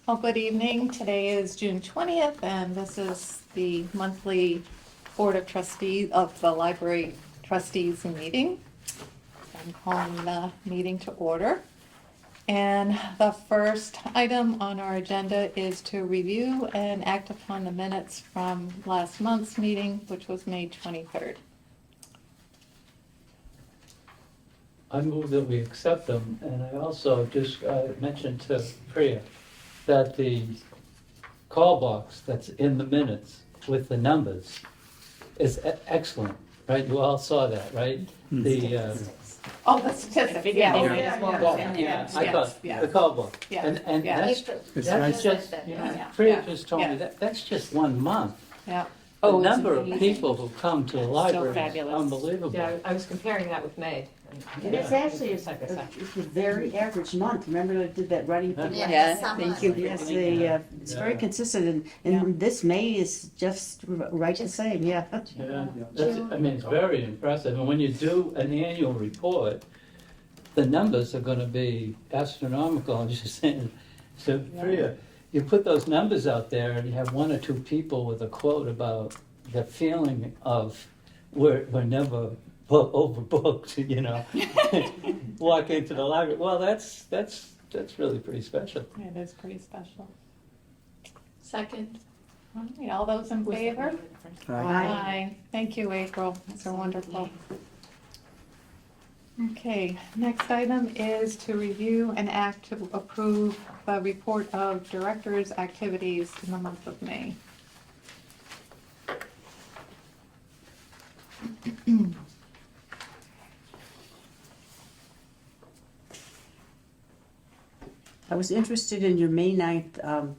Well, good evening. Today is June 20th, and this is the monthly Board of Trustees of the Library Trustees meeting. I'm calling the meeting to order. And the first item on our agenda is to review and act upon the minutes from last month's meeting, which was May 23rd. I move that we accept them, and I also just mentioned to Priya that the call box that's in the minutes with the numbers is excellent, right? You all saw that, right? Oh, the statistics, yeah. I thought, the call book. Yeah. And Yeah. that's just, Priya just told me that's just 1 month. Yeah. The Oh, it's number of amazing. people who come to the So library is fabulous. unbelievable. Yeah, I was comparing that with May. It is actually Side by side. it's a very average month. Remember I did that running thing? Yeah, Thank you. Yes, it's very consistent, and this May is just right the same, yeah. Yeah, it's very impressive, and when you do an annual report, the numbers are gonna be astronomical. I'm just saying, so Priya, you put those numbers out there and you have 1 or 2 people with a quote about the feeling of we're never overbooked, walk into the library. Well, that's really pretty special. It is pretty special. Second. All right, all those in favor? Aye. Thank you, April. Those are wonderful. Okay, next item is to review and act to approve the report of directors' activities in the month of May. I was interested in your May 9th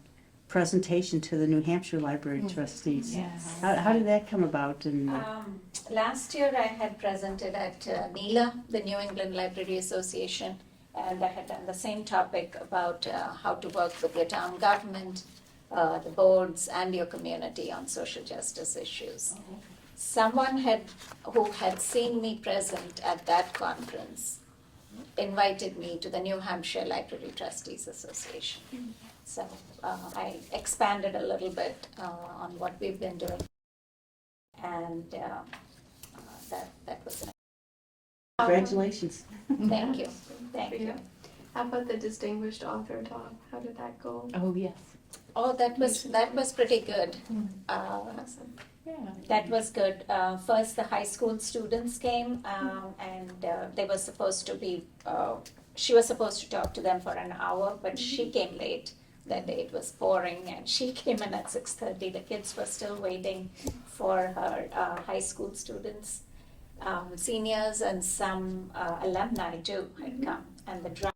presentation to the New Hampshire Library Trustees. Yes. How did that come about? And Last year I had presented at NELA, the New England Library Association, and I had done the same topic about how to work with your town government, the boards, and your community on social justice issues. Someone who had seen me present at that conference invited me to the New Hampshire Library Trustees Association. So I expanded a little bit on what we've been doing, and that was it. congratulations. Thank you, thank you. How about the distinguished author talk? How did that go? Oh, yes. Oh, that was pretty good. Awesome. Yeah. That was good. First, the high school students came, and they were supposed to be. She was supposed to talk to them for an hour, but she came late that day. It was pouring, and she came in at 6:30. The kids were still waiting for her high school students. Seniors and some alumni too had come, and the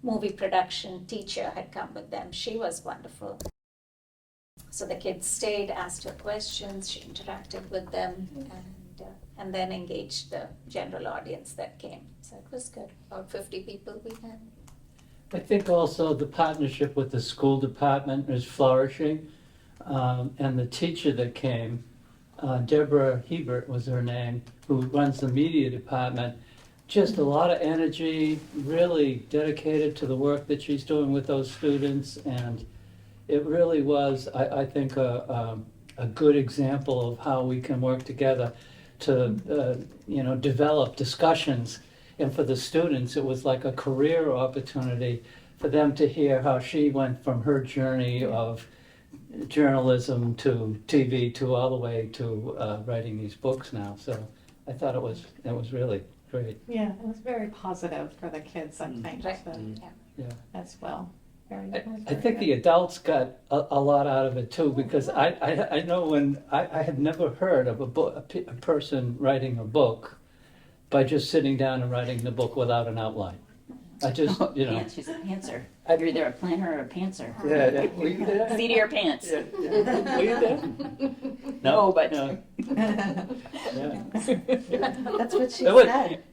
movie production teacher had come with them. She was wonderful. So the kids stayed, asked her questions, she interacted with them, and then engaged the general audience that came. So it was good. About 50 people we had. I think also the partnership with the school department is flourishing, and the teacher that came, Deborah Hebert was her name, who runs the media department, just a lot of energy, really dedicated to the work that she's doing with those students, and it really was, I think, a good example of how we can work together to, develop discussions. And for the students, it was like a career opportunity for them to hear how she went from her journey of journalism to TV to all the way to writing these books now. So I thought it was really great. Yeah, it was very positive for the kids, I think, Right. Yeah. as well. I think the adults got a lot out of it too, because I know when I had never heard of a person writing a book by just sitting down and writing the book without an outline. I just, Pants, she's a pantser. You're either a planner or a pantser. Yeah, were you there? Seat of your pants. Yeah. Were you there? No, but No. Yeah. That's what she It was- said.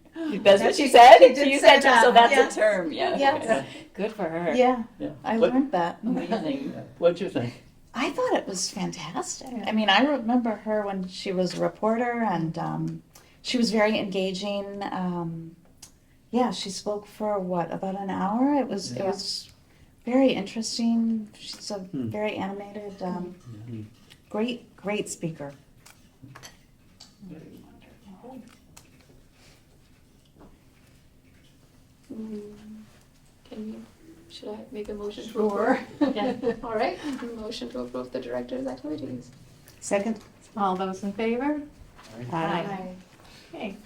that's what she said? She did She say said, so that, that's yes. a term, yeah. Yes. Good for her. Yeah, Yeah. I What- learned that. Amazing. What'd you think? I thought it was fantastic. I mean, I remember her when she was a reporter, and she was very engaging. Yeah, she spoke for about an hour. It was very interesting. She's a Hmm. very animated, Mhm. great speaker. Should I make a motion to Sure. approve? All right, motion to approve the director's activities. Second? All those in favor? Aye. Okay.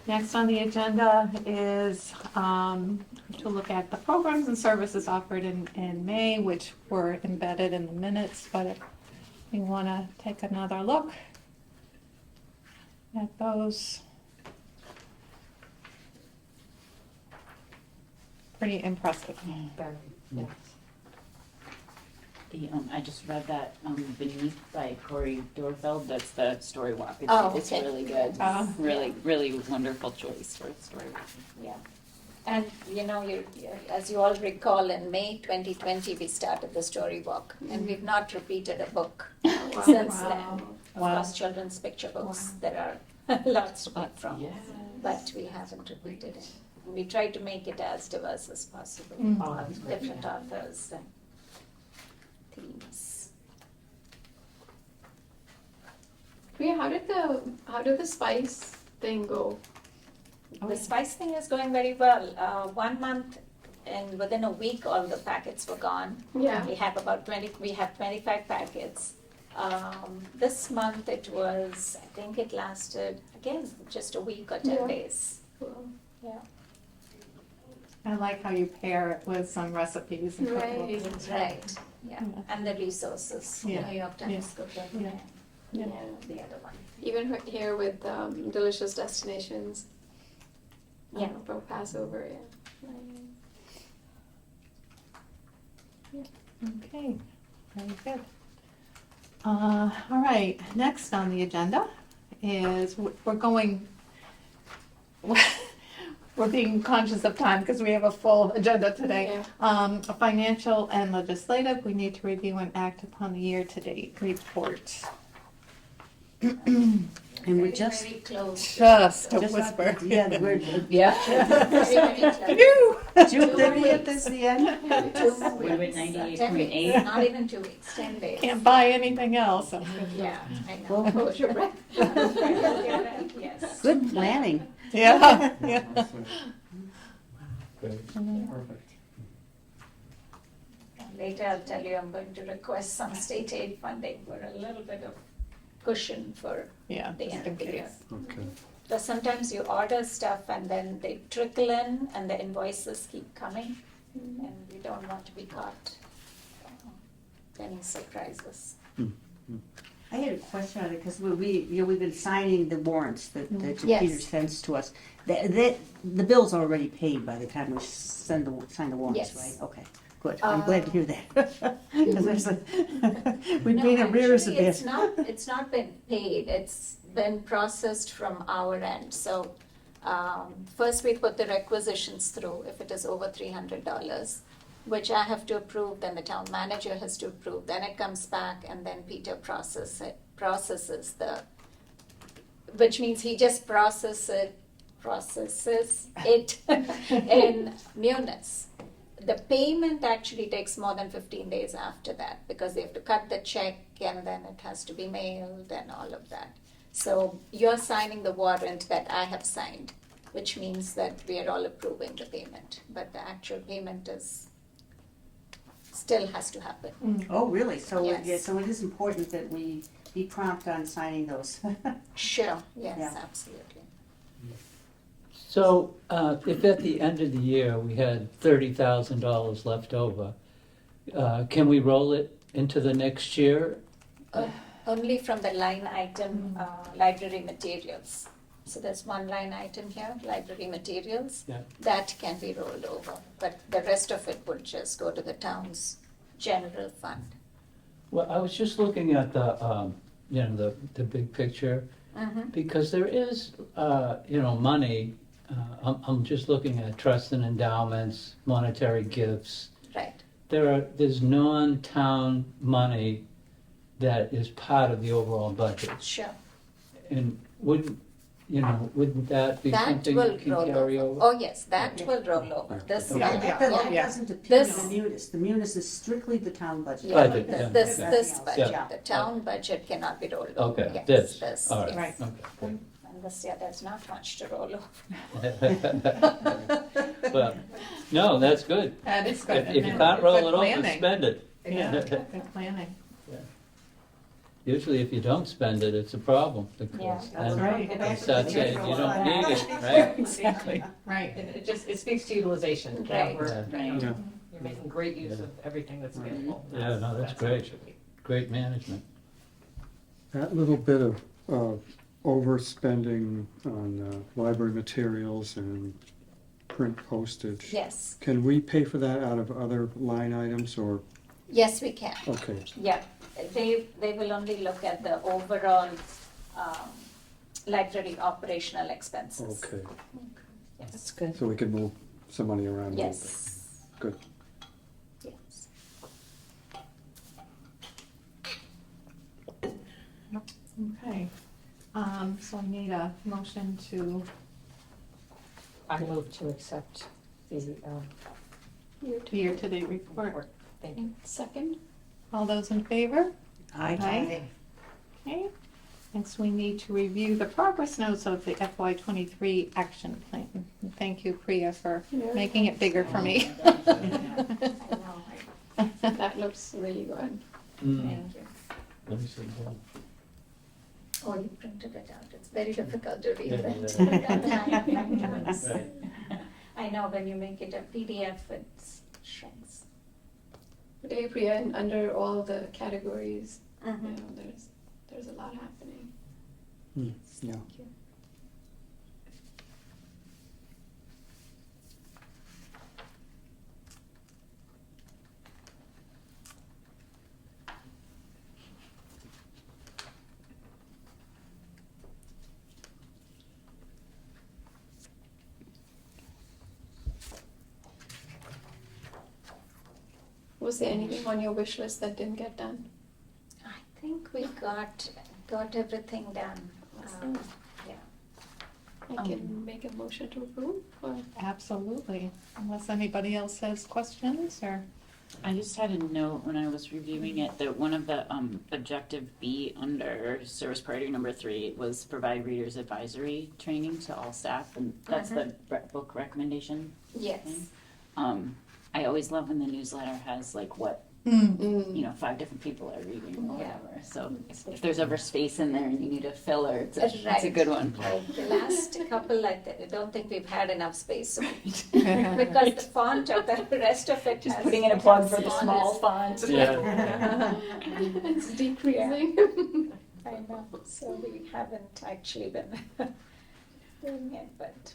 Next on the agenda is to look at the programs and services offered in May, which were embedded in the minutes, but if you want to take another look at those. Pretty impressive. Yes. I just read that Beneath by Corey Dorfeld. That's the story walk. It's okay. really good. Really wonderful choice for a story walk. Yeah. And as you all recall, in May 2020, we started the story walk, and we've not repeated a book since then. Of Wow. course, children's picture books, there are lots to pick from, Yeah. but we haven't repeated it. We try to make it as diverse as possible, different authors and themes. Priya, how did the spice thing go? The spice thing is going very well. 1 month and within a week, all the packets were gone. Yeah. We have we have 25 packets. This month it was, I think it lasted, again, just a week or 10 Yeah. days. Cool. Yeah. I like how you pair it with some recipes and Right. cookbooks. Right, yeah. Yeah. And the resources, Yeah. New York Times Cookbook Yeah. and Yeah. the other one. Even here with delicious destinations. Yeah. For Passover, yeah. Okay, very good. All right, next on the agenda is, we're going, we're being conscious of time because we have a full agenda today. A financial and legislative, we need to review and act upon the year-to-date report. And we're Very, just, very close. Just a just whisper. yeah, we're, Yeah. Very, very close. Phew. June 30th is the end? 2 more We're at weeks. 98.8. 10 weeks, not even 2 weeks, 10 days. Can't buy anything else. Yeah, I know. Well, Hold your breath. Yes. Good planning. Yeah, yeah. Later I'll tell you, I'm going to request some state aid funding for a little bit of cushion for Yeah, the just end in of the year. case. Okay. Because sometimes you order stuff and then they trickle in and the invoices keep coming and we don't want to be caught any surprises. I had a question on it, because we've been signing the warrants that Yes. Peter sends to us. The bill's already paid by the time we sign the warrants, Yes. right? Okay, good. I'm glad to hear that. 'Cause there's we've No, been arrears a actually, bit. it's not been paid, it's been processed from our end. So, first we put the requisitions through, if it is over $300, which I have to approve, then the town manager has to approve, then it comes back, and then Peter processes which means he just processes it in Munis. The payment actually takes more than 15 days after that, because they have to cut the check and then it has to be mailed and all of that. So you're signing the warrant that I have signed, which means that we are all approving the payment, but the actual payment still has to happen. Oh, really? So, Yes. so it is important that we be prompt on signing those. Sure, yes, Yeah. absolutely. So, if at the end of the year we had $30,000 left over, can we roll it into the next year? Only from the line item, library materials. So there's one line item here, library materials. Yeah. That can be rolled over, but the rest of it would just go to the town's general fund. Well, I was just looking at the big picture, because there is, money. I'm just looking at trusts and endowments, monetary gifts. Right, There's non-town money that is part of the overall budget. sure. And wouldn't you know, wouldn't that be That something will you can roll carry over. over? Oh, yes, that will roll over. This, Okay. Yeah. That Yeah. doesn't appear in This- the munis. The munis is strictly the town budget. yeah, Budget, yeah, this, yeah. this Yeah. budget, Yeah. the town budget cannot be rolled over. Okay, Yes, this, all right, Right. okay. And this year, there's not much to roll over. Well, no, that's good. That is good. If you And can't roll good it over, planning. spend it. Yeah, good planning. Usually if you don't spend it, it's a problem, Yeah. because That's then right. you start saying you don't need it, right? Exactly. Right. It speaks to utilization, that Right. we're, Yeah. you know, Yeah. you're making great use of everything that's available. Yeah, no, that's how it great. should be. Great management. That little bit of overspending on library materials and print postage. Yes, Can we pay for that out of other line items or, yes, we can. okay, Yeah, they will only look at the overall, library operational expenses. okay. Yes, That's good. So we can move some money around a little bit. yes, Good. yes. Okay. So I need a motion to, I move to accept the, year-to-date report. report. Thank you. Second? All those in favor? Aye. Okay. Next, we need to review the progress notes of the FY '23 action plan. And thank you, Priya, for making it bigger for me. I know, That looks really good. Mm, thank you. let me see, yeah. Oh, you printed it out, it's very difficult to Yeah, reprint. Right. I know, when you make it a PDF, it shrinks. Today, Priya, and under all the categories, you Mhm. know, there's a lot happening. Yeah. Thank you. Was there anything on your wish list that didn't get done? I think we got everything done. Awesome. Yeah. I can make a motion to approve, or? Absolutely. Unless anybody else has questions or, I just had a note when I was reviewing it that one of the objective B under service priority number 3 was provide readers advisory training to all staff, and that's the book recommendation. Yes. I always love when the newsletter has like what, Mm. you know, 5 different people are reading or Yeah. whatever. So if there's ever space in there and you need a filler, it's a Right. good one. Like the last couple, I don't think we've had enough space. Because the font of the rest of it Just has putting in a plug for the smallest- small font. Yeah. It's decreasing. I know, so we haven't actually been doing it, but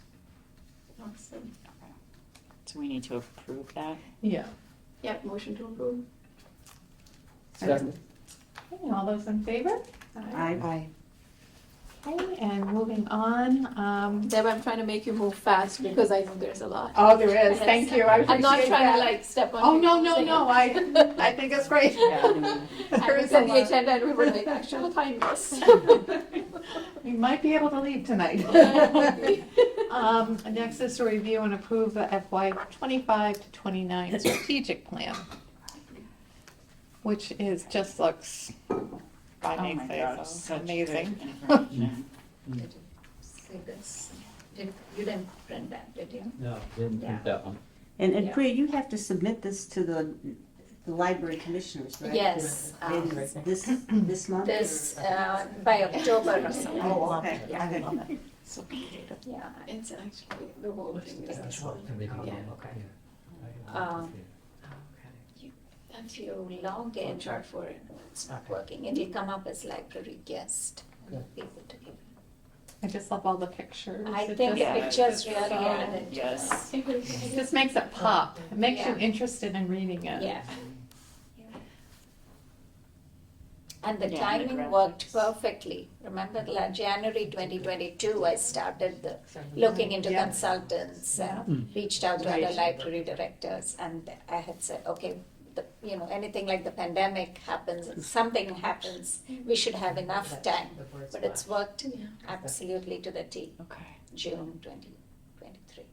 Awesome. So we need to approve that. yeah. Yeah, motion to approve. Second. Okay, all those in favor? Aye. Okay, and moving on, Deb, I'm trying to make you move fast because I know there's a lot. oh, there is, thank you, I appreciate that. I'm not trying to like step on. Oh, no, people's no, thing. no, I think it's great. I There looked is a at the lot. agenda and we were like, actual time this. You might be able to leave tonight. Next is to review and approve the FY '25 to '29 strategic plan, which is, just looks, I Oh may my say gosh, so, such amazing. good information. did you see this? You didn't print that, did you? No, didn't Yeah. think that one. And Yeah. Priya, you have to submit this to the library commissioners, right? Yes, And this month? this, by October or something. Oh, okay. Yeah. So creative. Yeah. It's actually, the whole thing is. Um, If you log in for it, it's not working, it'll come up as library guest. You'll be able to give. I just love all the pictures. I It think just- pictures it's really so- added. Yes. It just makes it pop, it makes you Yeah. interested in reading it. Yeah. And the Yeah, and the timing worked graphics. perfectly. Remember, January 2022, I started looking into Yeah. consultants, reached out to other library directors, and I had said, okay, anything like the pandemic happens, something happens, we should have enough time. The word But it's splash. worked absolutely to the T, Okay. June 2023.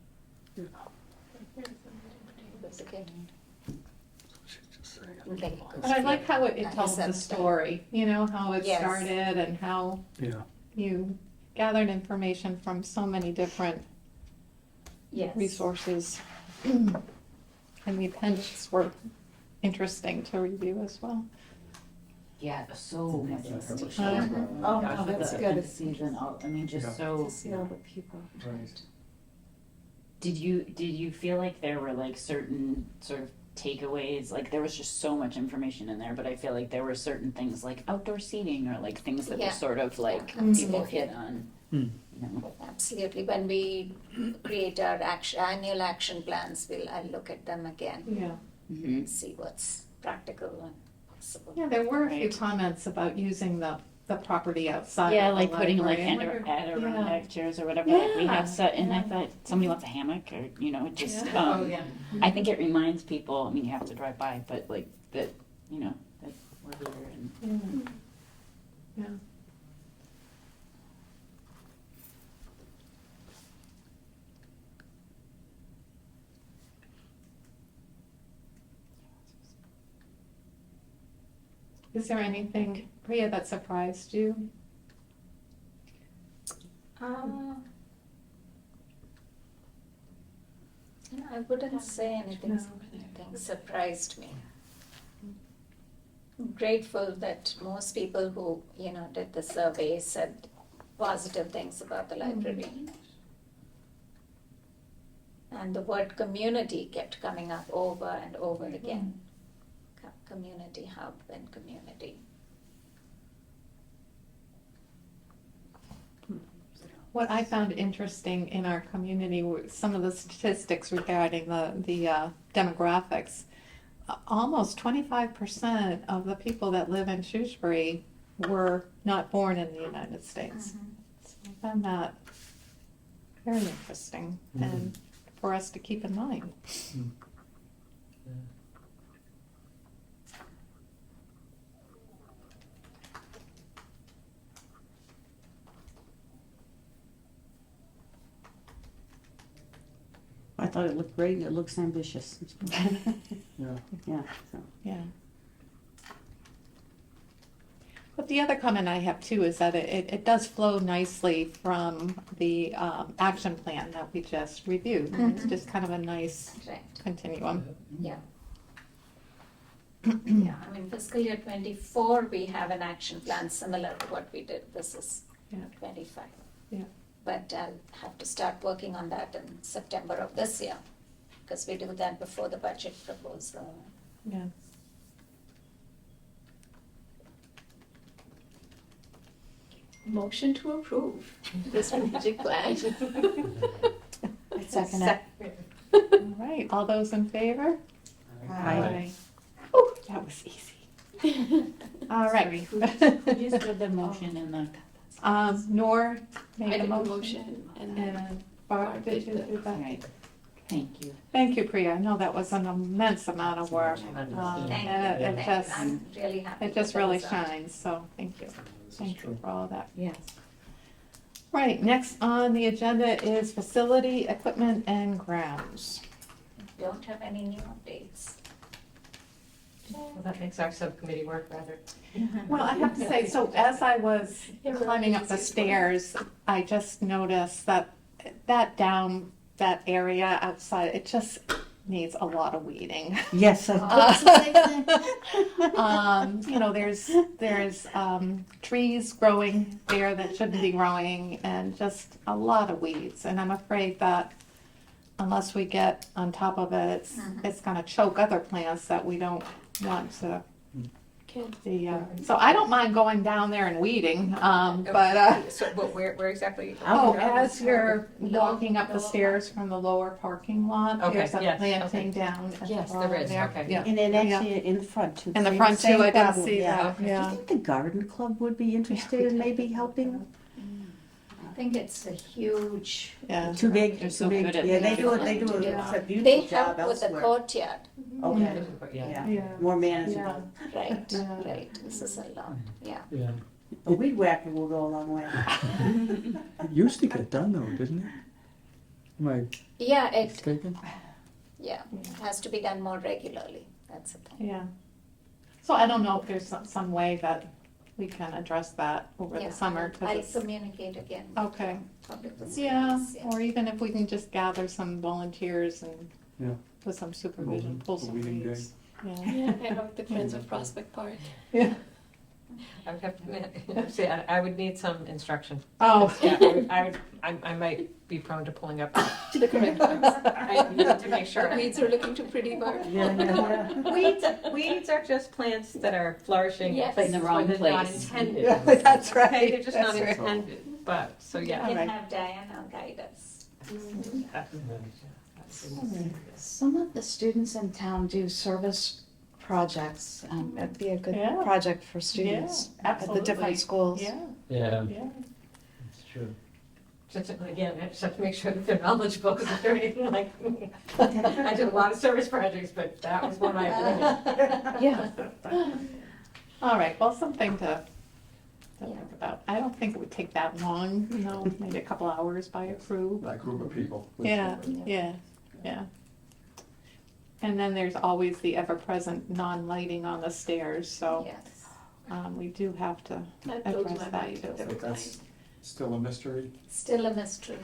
That's okay. Okay. But I like how it tells the Accept that. story, how it Yes. started and how Yeah, you gathered information from so many different Yes. resources. And the appendix were interesting to review as well. Yeah, so much information. Oh, Gosh, with that's the good. appendices and all, I mean, just Yeah. so. See all the people. right. Did you feel like there were like certain sort of takeaways? Like there was just so much information in there, but I feel like there were certain things like outdoor seating or like things that Yeah. were sort of like Yeah, people absolutely. hit on. Hmm. You know? Absolutely. When we create our annual action plans, I'll look at them again, Yeah. Mm-hmm. see what's practical and possible. Yeah, there were a few Right. comments about using the property outside. Yeah, of the like putting like library. I wonder- Adirondack chairs or whatever. Like we Yeah. had set, and I Yeah. thought somebody wants a hammock, or it just. Yeah. Oh, yeah. I think it reminds people. I mean, you have to drive by, but like that, that we're here and. Yeah. Yeah. Is there anything, Priya, that surprised you? I wouldn't say anything surprised me. I'm grateful that most people who, did the survey said positive things about the library. And the word community kept coming up over and over again. Community hub and community. What I found interesting in our community were some of the statistics regarding the demographics. Almost 25% of the people that live in Shrewsbury were not born in the United States. So I found that very interesting and for us to keep in mind. I thought it looked great, and it looks ambitious. Yeah. Yeah, so. Yeah. But the other comment I have too is that it does flow nicely from the action plan that we just reviewed. It's just kind of a nice Right. continuum. Yeah. Yeah, I mean, fiscal year 24, we have an action plan similar to what we did. This is Yeah. 25. Yeah. But I'll have to start working on that in September of this year, because we do that before the budget proposal. Yeah. Motion to approve the strategic plan. I second it. All right, all those in favor? Aye. Oh, that was easy. All right. Who just did the motion and the? Nor I made a did the motion. motion and then And Barb, did you do that? Right. Thank you. Thank you, Priya. I know that was an immense amount of work. Thank And you. it just, I'm really happy. it just with the really result. shines, so thank you. Thank you for all of that. Yes. Right, next on the agenda is facility, equipment, and grounds. Don't have any new updates. Well, that makes our subcommittee work better. Well, I have to say, so as I was climbing up the stairs, I just noticed that that area outside, it just needs a lot of weeding. Yes, There's trees growing there that shouldn't be growing and just a lot of weeds. And I'm afraid that unless we get on top of it, it's gonna choke other plants that we don't want to be. So I don't mind going down there and weeding, but, So, but where exactly? as you're walking up the stairs from the lower parking lot, Okay, there's a yes, planting okay. down at the Yes, there bottom is, there. okay. Yeah. and then actually in the front too. In the Same- front too, same I didn't problem, see yeah. that, Do you yeah. think the garden club would be interested in maybe helping? think it's a huge. Yeah. Too big, They're too so big. good at Yeah, they that. do it, they do Yeah. a They beautiful job help with the elsewhere. courtyard, Okay, Yeah. yeah, more manageable. right, Yeah. right, this is a lot, yeah. Yeah. A weed whacker will go a long way. It used to get done though, didn't it? Am I Yeah, it, mistaken? yeah, it has to be done more regularly, that's the thing. Yeah. So I don't know if there's some way that we can address that over Yeah, the summer. 'Cause I'll it's- communicate again. with Okay. Public Yeah, facilities, or even if we can just gather some volunteers and Yeah. with some supervision, pull A some weeding day. weeds. Yeah. Yeah, I hope the Friends of Prospect Park. Yeah. I would have to, see, I would need some instruction. Oh. Yeah, I might be prone to pulling up. To the correct ones. I need to make sure. Weeds are looking too pretty, Barb. Yeah, yeah, yeah. Weeds are just plants that are flourishing. Yes. places In the wrong where they're not place. intended. Yeah, that's right. Okay, they're just not That's right. intended, but, so We yeah. can Alright. have Diana guide us. Some of the students in town do service projects. It'd be a good Yeah. project for students at the absolutely. different schools. Yeah, Yeah, yeah. it's true. Just, again, I just have to make sure that they're knowledgeable, because if they're anything like me. I did a lot of service projects, but that was one I did. Yeah. All right, well, something to Yeah. think about. I don't think it would take that long, you know, maybe a couple hours by a crew. That group of people. Yeah, yeah, yeah. And then there's always the ever-present non-lighting on the stairs, so Yes, we do have to That blows address my that mind too. every time. That's still a mystery. still a mystery.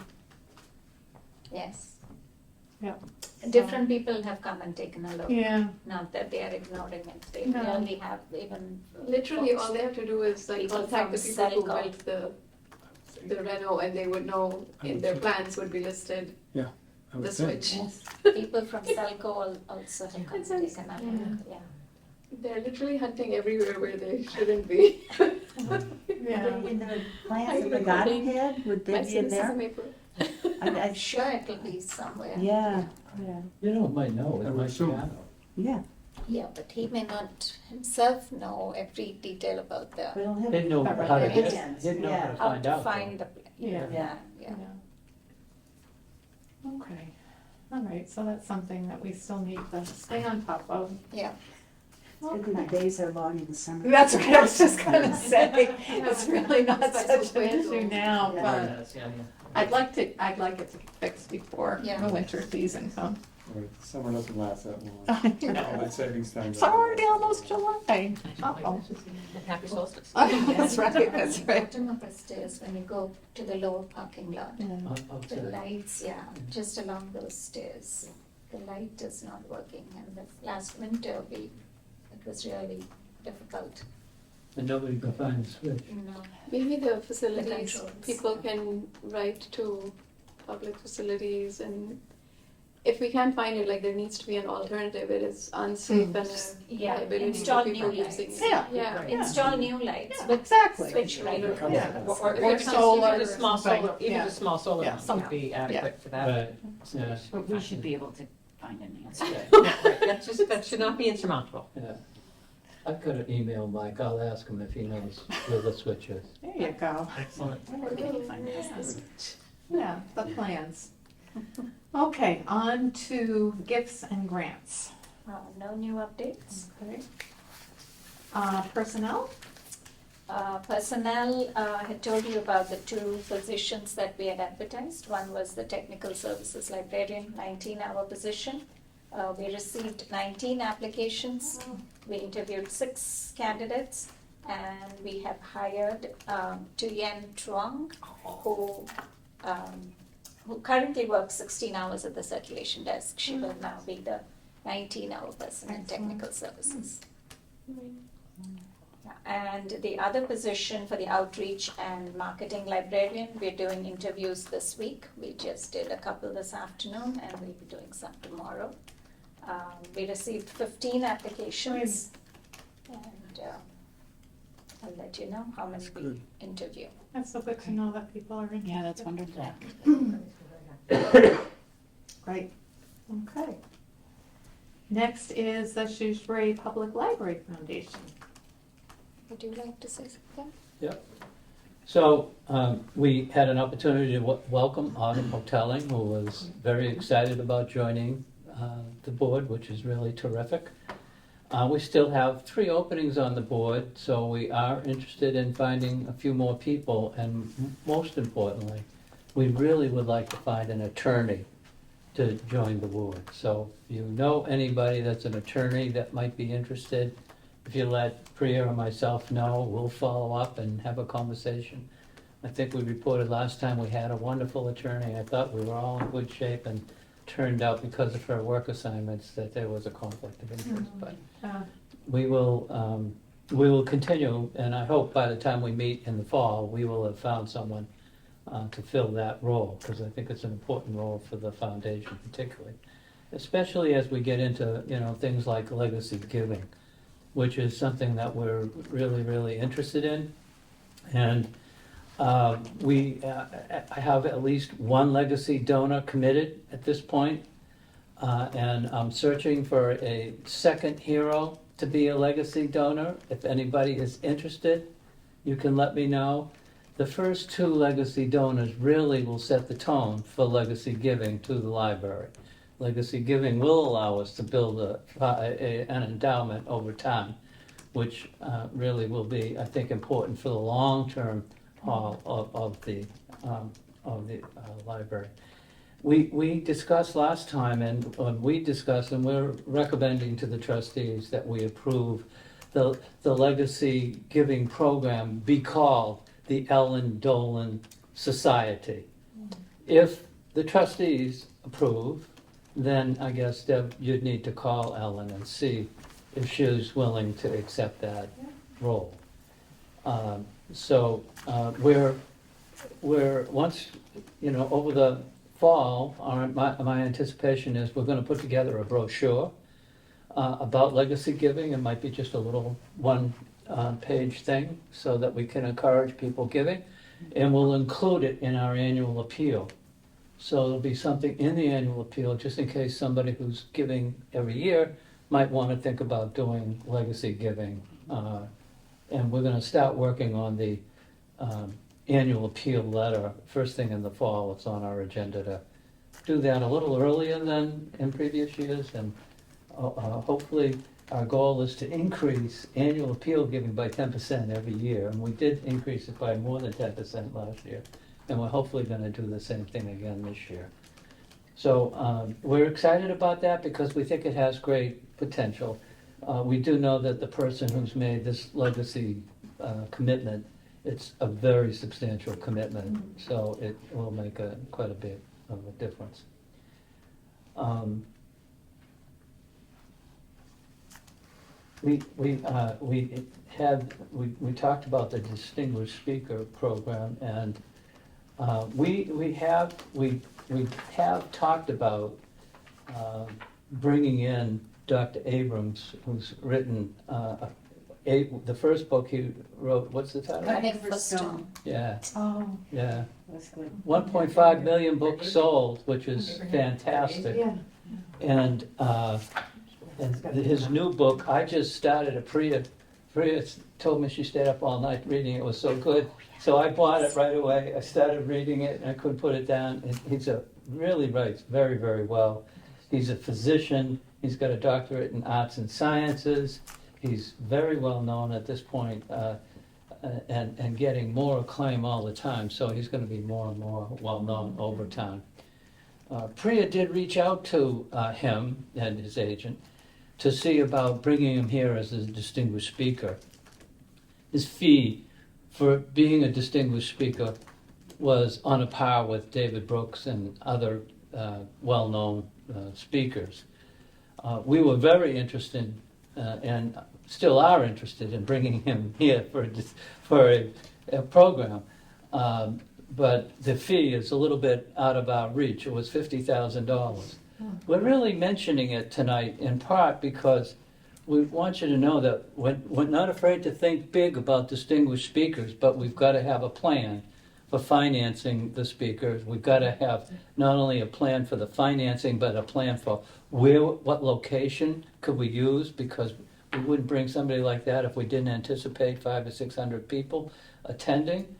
Yes. Yeah. Different people have come and taken a look, Yeah, not that they are ignoring it, they No. really have even. Literally, folks- all they have to do is like People contact the from people who Selco. built the reno, and they would know, in their plans would be listed I would the think. switch. Yes, people from Selco also have come and taken a look, yeah. They're literally hunting everywhere where they shouldn't be. yeah. In the plans that the garden had, would My they be in cynicism there? may prove. I'm I- sure it will be somewhere. Yeah, Yeah. You know, might know, I it would might assume. piano. yeah, Yeah, but he may not himself know every detail about but the, it'll have. He'd know how to Right. get, he'd know how Yeah. to how find to out. find the, Yeah. yeah, yeah. Okay, all right, so that's something that we still need to stay on top of. Yeah, Good thing the days are long in the summer. That's right, I was just gonna say, it's really not It's such so an quick. issue now, Yeah. but Yes, yeah, yeah. I'd like it to get fixed before Yeah. the winter season comes. Right, summer doesn't last that long. You know, Daylight savings time. it's already almost July. Uh-oh. Happy solstice. That's right, that's right. bottom of the stairs when you go to the lower parking lot. Yeah. The Outside. lights, yeah, just along those stairs, the light is not working, and the last winter it was really difficult, And nobody can find the switch. you know. Maybe the facilities, controls. people can write to public facilities, and if we can't find it, like, there needs to be an alternative, it is unsafe and a Yeah, liability install for new people using lights. it. Yeah. Yeah. Install new lights with Exactly. switch right. Yeah. Or solar even a small solar, or- even yeah. a small solar Yeah. would be adequate for that. Right, yeah, But we should be able to find an answer. Yeah, right, that's just, that should not be insurmountable. yeah. I've got an email, Mike, I'll ask him if he knows where the switch is. There you go. Excellent. Yeah, the plans. Okay, on to gifts and grants. No new updates. Okay. Personnel? Personnel, I had told you about the two positions that we had advertised. One was the technical services librarian, 19-hour position. We received 19 applications. We interviewed 6 candidates, and we have hired Tuyen Truong, who currently works 16 hours at the circulation desk. She will now be the 19-hour person in technical services. And the other position for the outreach and marketing librarian, we're doing interviews this week. We just did a couple this afternoon, and we'll be doing some tomorrow. We received 15 applications, and I'll let you know how many we good. interview. That's so good to know that people are interested. Yeah, that's wonderful. Great, okay. Next is the Shrewsbury Public Library Foundation. Would you like to say something? So we had an opportunity to welcome Autumn Hotelling, who was very excited about joining the board, which is really terrific. We still have 3 openings on the board, so we are interested in finding a few more people. And most importantly, we really would like to find an attorney to join the board. So if you know anybody that's an attorney that might be interested, if you let Priya or myself know, we'll follow up and have a conversation. I think we reported last time we had a wonderful attorney. I thought we were all in good shape, and turned out because of her work assignments that there was a conflict of interest. But we will continue, and I hope by the time we meet in the fall, we will have found someone to fill that role, because I think it's an important role for the foundation particularly, especially as we get into, things like legacy giving, which is something that we're really, really interested in. And I have at least one legacy donor committed at this point, and I'm searching for a second hero to be a legacy donor. If anybody is interested, you can let me know. The first 2 legacy donors really will set the tone for legacy giving to the library. Legacy giving will allow us to build an endowment over time, which really will be, I think, important for the long-term of the library. We discussed last time, and we're recommending to the trustees that we approve the legacy giving program be called the Ellen Dolan Society. If the trustees approve, then I guess, Deb, you'd need to call Ellen and see if she's willing to accept that role. So we're once, over the fall, my anticipation is we're gonna put together a brochure about legacy giving. It might be just a little one-page thing so that we can encourage people giving, and we'll include it in our annual appeal. So there'll be something in the annual appeal, just in case somebody who's giving every year might want to think about doing legacy giving. And we're going to start working on the annual appeal letter first thing in the fall. It's on our agenda to do that a little earlier than in previous years. And hopefully our goal is to increase annual appeal giving by 10% every year. And we did increase it by more than 10% last year. And we're hopefully going to do the same thing again this year. So we're excited about that because we think it has great potential. We do know that the person who's made this legacy commitment, it's a very substantial commitment, so it will make quite a bit of a difference. We talked about the Distinguished Speaker Program, and we have talked about bringing in Dr. Abrams, who's written the first book he wrote. What's the title? Running for Stone. Yeah, Oh, yeah. that's good. 1.5 million books sold, which is fantastic. Yeah. And his new book, I just started a Priya told me she stayed up all night reading it. It was so good. So I bought it right away. I started reading it and I couldn't put it down. And really writes very, very well. He's a physician. He's got a doctorate in arts and sciences. He's very well known at this point, and getting more acclaim all the time. So he's going to be more and more well known over time. Priya did reach out to him and his agent to see about bringing him here as a distinguished speaker. His fee for being a distinguished speaker was on a par with David Brooks and other well-known speakers. We were very interested and still are interested in bringing him here for a program. But the fee is a little bit out of our reach. It was $50,000. We're really mentioning it tonight in part because we want you to know that we're not afraid to think big about distinguished speakers, but we've got to have a plan for financing the speakers. We've got to have not only a plan for the financing, but a plan for what location could we use, because we wouldn't bring somebody like that if we didn't anticipate 500 or 600 people attending.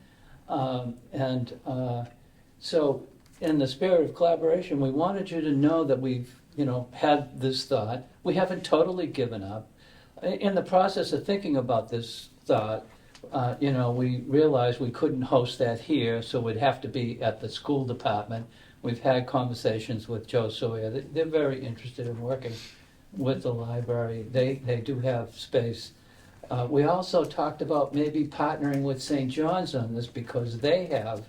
So in the spirit of collaboration, we wanted you to know that we've, had this thought. We haven't totally given up. In the process of thinking about this thought, we realized we couldn't host that here, so it would have to be at the school department. We've had conversations with Joe Sawyer. They're very interested in working with the library. They do have space. We also talked about maybe partnering with St. John's on this because they have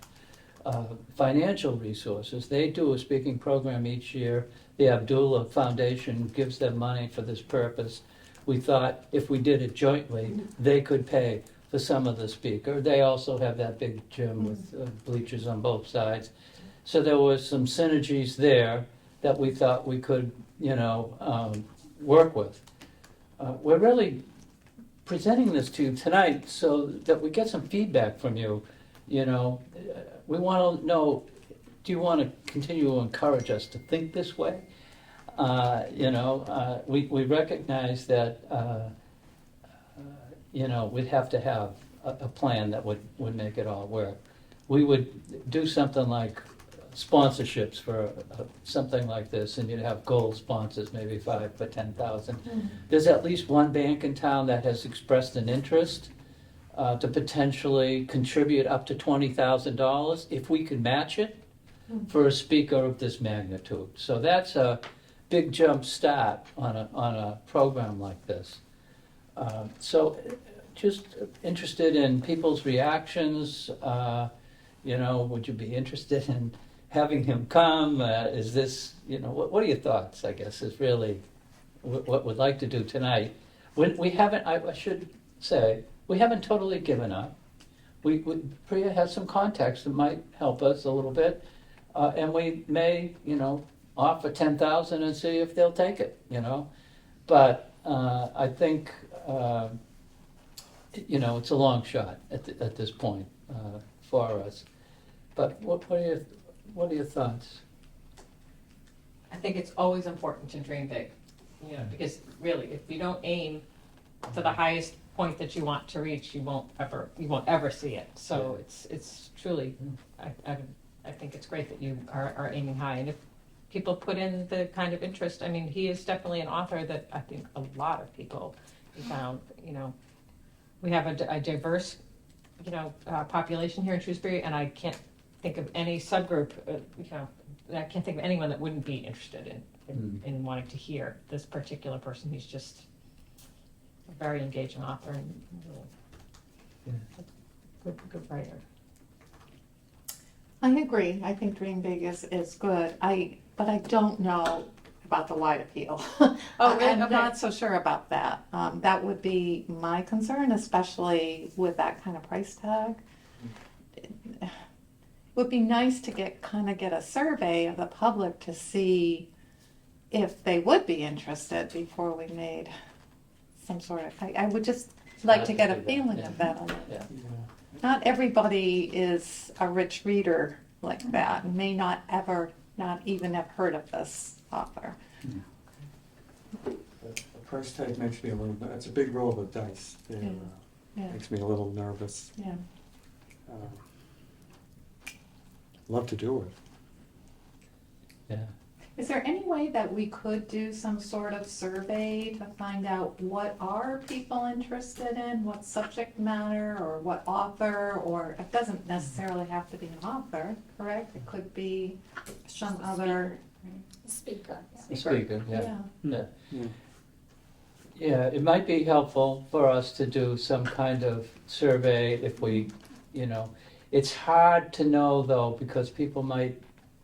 financial resources. They do a speaking program each year. The Abdullah Foundation gives them money for this purpose. We thought if we did it jointly, they could pay for some of the speaker. They also have that big gym with bleachers on both sides. So there was some synergies there that we thought we could, work with. We're really presenting this to you tonight so that we get some feedback from you. We want to know, do you want to continue to encourage us to think this way? We recognize that, we'd have to have a plan that would make it all work. We would do something like sponsorships for something like this, and you'd have gold sponsors, maybe 5 for 10,000. There's at least one bank in town that has expressed an interest to potentially contribute up to $20,000 if we can match it for a speaker of this magnitude. So that's a big jump start on a program like this. So just interested in people's reactions. Would you be interested in having him come? Is this, what are your thoughts, I guess, is really what we'd like to do tonight. We haven't, I should say, we haven't totally given up. Priya has some context that might help us a little bit. And we may, offer 10,000 and see if they'll take it, But I think, it's a long shot at this point for us. But what are your thoughts? I think it's always important to dream big, because really, if you don't aim to the highest point that you want to reach, you won't ever see it. So it's truly, I think it's great that you are aiming high. And if people put in the kind of interest, I mean, he is definitely an author that I think a lot of people found, we have a diverse, population here in Shrewsbury, and I can't think of any subgroup, I can't think of anyone that wouldn't be interested in wanting to hear this particular person. He's just a very engaging author and really good writer. I agree. I think dream big is good. But I don't know about the wide appeal. Oh, really? I'm Okay. not so sure about that. That would be my concern, especially with that kind of price tag. It would be nice to get a survey of the public to see if they would be interested before we made some sort of, I would just like to get a feeling of that on it. Yeah. Not everybody is a rich reader like that, and may not even have heard of this author. The price tag makes me a little, it's a big roll of the dice. Yeah. Makes me a little nervous. Yeah. Love to do it. Yeah. Is there any way that we could do some sort of survey to find out what are people interested in, what subject matter, or what author, or it doesn't necessarily have to be an author, correct? It could be some other Speaker. Speaker, yeah. Yeah. Yeah. Yeah, it might be helpful for us to do some kind of survey if we, it's hard to know though, because people might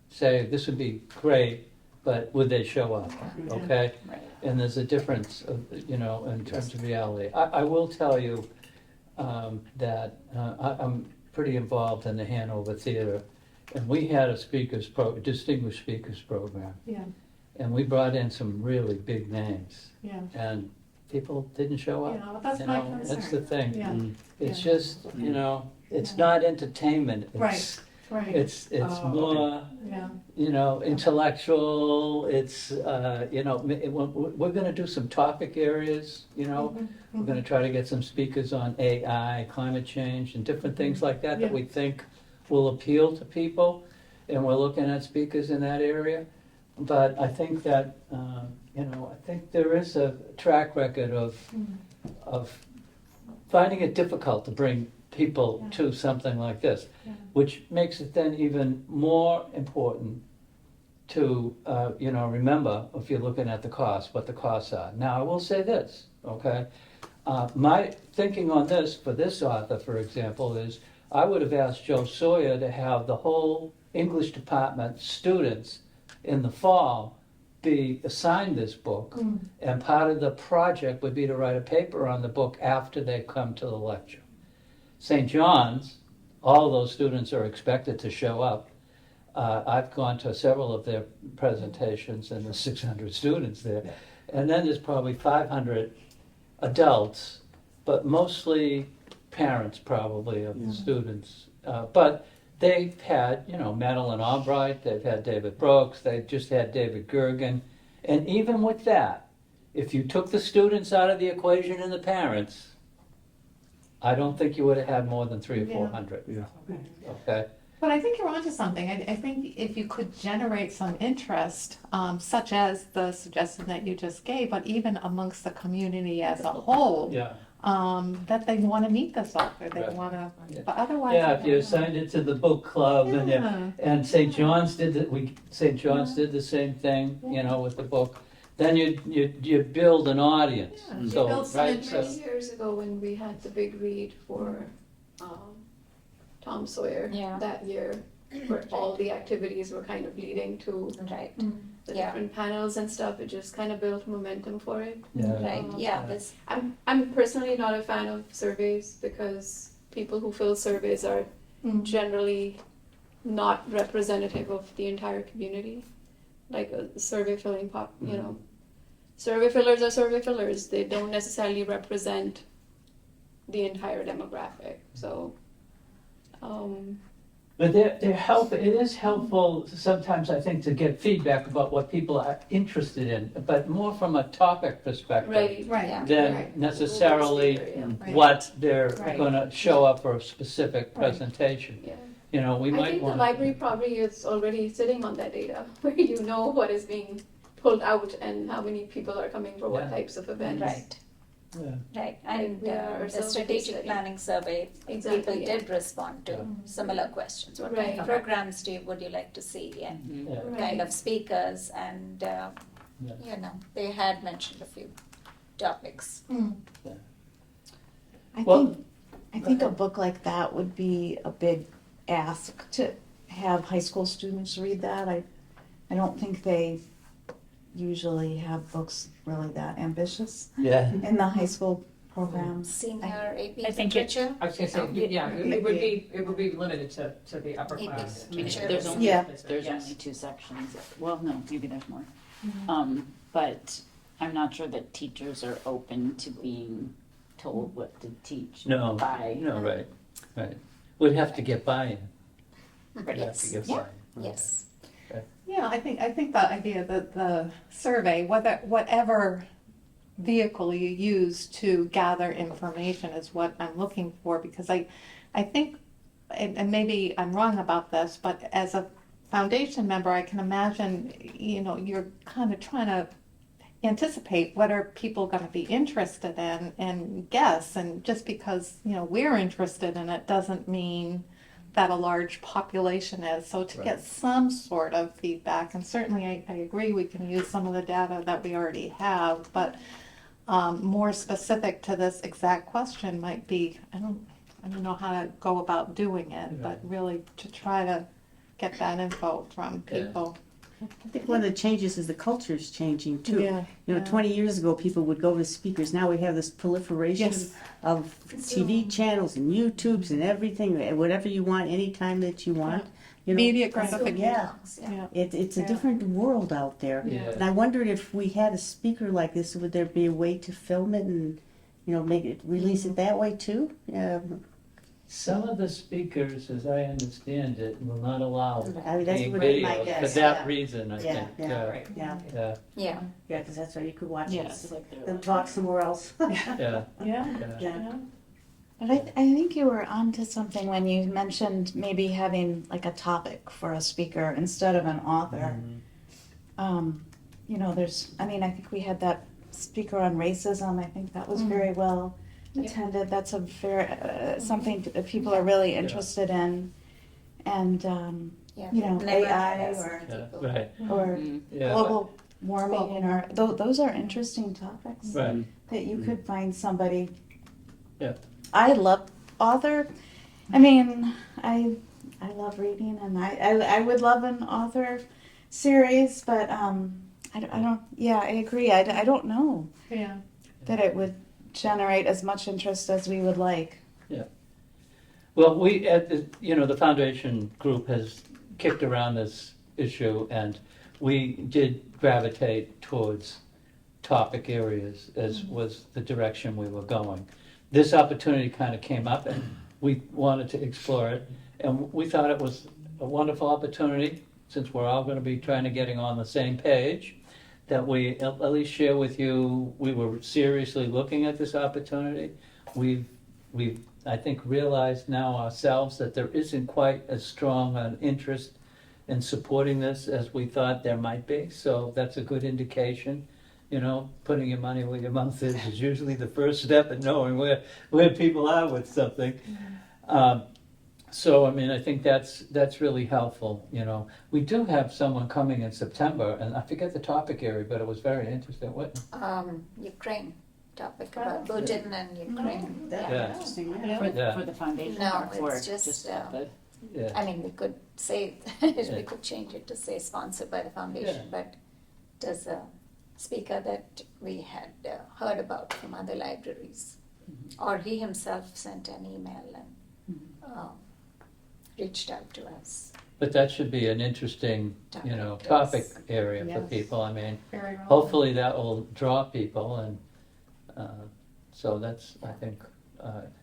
say, this would be great, but would they show up, okay? Right. And there's a difference, in terms of reality. I will tell you that I'm pretty involved in the Hanover Theater, and we had a distinguished speakers program, Yeah, and we brought in some really big names, yeah. and people didn't show up. Yeah, well, that's my concern. That's the thing. Yeah. It's Yeah. just, it's not entertainment. Right. Right. It's Oh, more, Yeah. you know, intellectual, it's, you know, we're gonna do some topic areas, you know. We're gonna try to get some speakers on AI, climate change, and different things like that that Yeah. we think will appeal to people. And we're looking at speakers in that area. But I think that, you know, I think there is a track record of finding it difficult to bring people to something like this, Yeah. which makes it then even more important to, you know, remember if you're looking at the cost, what the costs are. Now, I will say this, okay? My thinking on this, for this author, for example, is I would have asked Joe Sawyer to have the whole English department students in the fall be assigned this book, and part of the project would be to write a paper on the book after they come to the lecture. St. John's, all those students are expected to show up. I've gone to several of their presentations, and there's 600 students there. And then there's probably 500 adults, but mostly parents probably of the students. But they've had, you know, Madeline Albright, they've had David Brooks, they've just had David Gergen. And even with that, if you took the students out of the equation and the parents, I don't think you would have had more than 300 or 400. Yeah. Okay? But I think you're onto something. I think if you could generate some interest, such as the suggestion that you just gave, but even amongst the community as a whole, Yeah. that they want to meet this author, they Right. want to, Yeah. but otherwise. Yeah, I if don't you know. assigned it to the book club Yeah. and St. John's did St. John's did the same thing, you know, with the book, then you build an audience. Yeah, you So, build some right, interest. so, Years ago when we had the big read for Tom Sawyer Yeah. that year, where all the activities were kind of leading to Right, the Yeah. different panels and stuff, it just kind of built momentum for it. yeah. right, yeah, this, I'm personally not a fan of surveys because people who fill surveys are generally not representative of the entire community. Like a survey filling you know, survey fillers are survey fillers. They don't necessarily represent the entire demographic. So, But they're help. It is helpful sometimes, I think, to get feedback about what people are interested in, but more from a topic perspective right. Right. Yeah. than Right. necessarily Right. what they're Right. going to show up for a specific presentation. Yeah. You know, we I might think the want. library probably is already sitting on that data where you know what is being pulled out and how many people are coming for what Yeah. types of events. right, Yeah. right. Like And we are the ourselves strategic studying. planning survey, Exactly, people yeah. did respond to similar questions. What Right. kind of programs would you like to see? And Yeah. Right. kind of speakers, and you know, they had mentioned a few topics. I Well, think a book like that would be a big ask to have high school students read that. I don't think they usually have books really that ambitious Yeah. in the high school programs. Senior AP I think it- literature. I was gonna say, yeah, it would be limited to the upper Maybe. class. I mean, Sure. there's only, Yeah. there's Yes. only 2 sections, well, no, maybe there's more. Mm-hmm. But I'm not sure that teachers are open to being told what to teach No. by. No. Right. Right. We'd have to get buy-in. We'd have to Yes, get yeah, buy-in. yes. Yeah, I think the idea that the survey, whatever vehicle you use to gather information is what I'm looking for, because I think, and maybe I'm wrong about this, but as a foundation member, I can imagine, you know, you're kind of trying to anticipate what are people going to be interested in and guess, and just because, you know, we're interested in it doesn't mean that a large population is. So to get some sort of feedback, and certainly I agree we can use some of the data that we already have, but more specific to this exact question might be, I don't know how to go about doing it, but really to try to get that info from Yeah. people. I think one of the changes is the culture is changing too. Yeah, You know, yeah. 20 years ago, people would go to speakers. Now we have this proliferation Yes. of TV channels and YouTubes and everything, whatever you want, anytime that you want. You know, Immediate so, gratification. yeah, Yeah. it's a Yeah. different world out there. Yeah. And I wondered if we had a speaker like this, would there be a way to film it and, you know, make it release it that way too? Some of the speakers, as I understand it, will not allow I mean, that's being would be my videoed for guess, that yeah. reason, I Yeah, think. yeah. Right. Yeah, Yeah, Yeah. yeah, because that's why you could watch Yeah, it, it's like they're them like- talk somewhere else. yeah, Yeah. yeah. Yeah. But I think you were onto something when you mentioned maybe having like a topic for a speaker instead of an author. Mhm. You know, I think we had that speaker on racism. I think that was very well Yeah. attended. That's a very, something that people are really interested in. And, Yeah. you know, Never AI had us or, Yeah, people. right, or Mm. yeah. global warming, or, those are interesting topics. Right. That you could find somebody. Yeah. I love author. I mean, I love reading, and I would love an author series, but I don't. Yeah, I agree. I don't know Yeah. that it would generate as much interest as we would like. Well, we, the foundation group has kicked around this issue, and we did gravitate towards topic areas as was the direction we were going. This opportunity kind of came up, and we wanted to explore it, and we thought it was a wonderful opportunity, since we're all going to be trying to getting on the same page, that we at least share with you, we were seriously looking at this opportunity. We've I think, realized now ourselves that there isn't quite as strong an interest in supporting this as we thought there might be. So that's a good indication. You know, putting your money where your mouth is usually the first step in knowing where people are with something. So, I mean, I think that's really helpful, you know. We do have someone coming in September, and I forget the topic area, but it was very interesting. What? Ukraine topic about Putin and Ukraine. That's Yeah. interesting, yeah. Yeah. For, Yeah. for the foundation No, or for it's just, the, Yeah. I mean, we could say, we could change it to say sponsored by the foundation, but there's a speaker that we had heard about from other libraries. Or he himself sent an email and reached out to us. But that should be an interesting, topic area for Yes. people. I mean, Very relevant. hopefully that will draw people, and so that's, I think,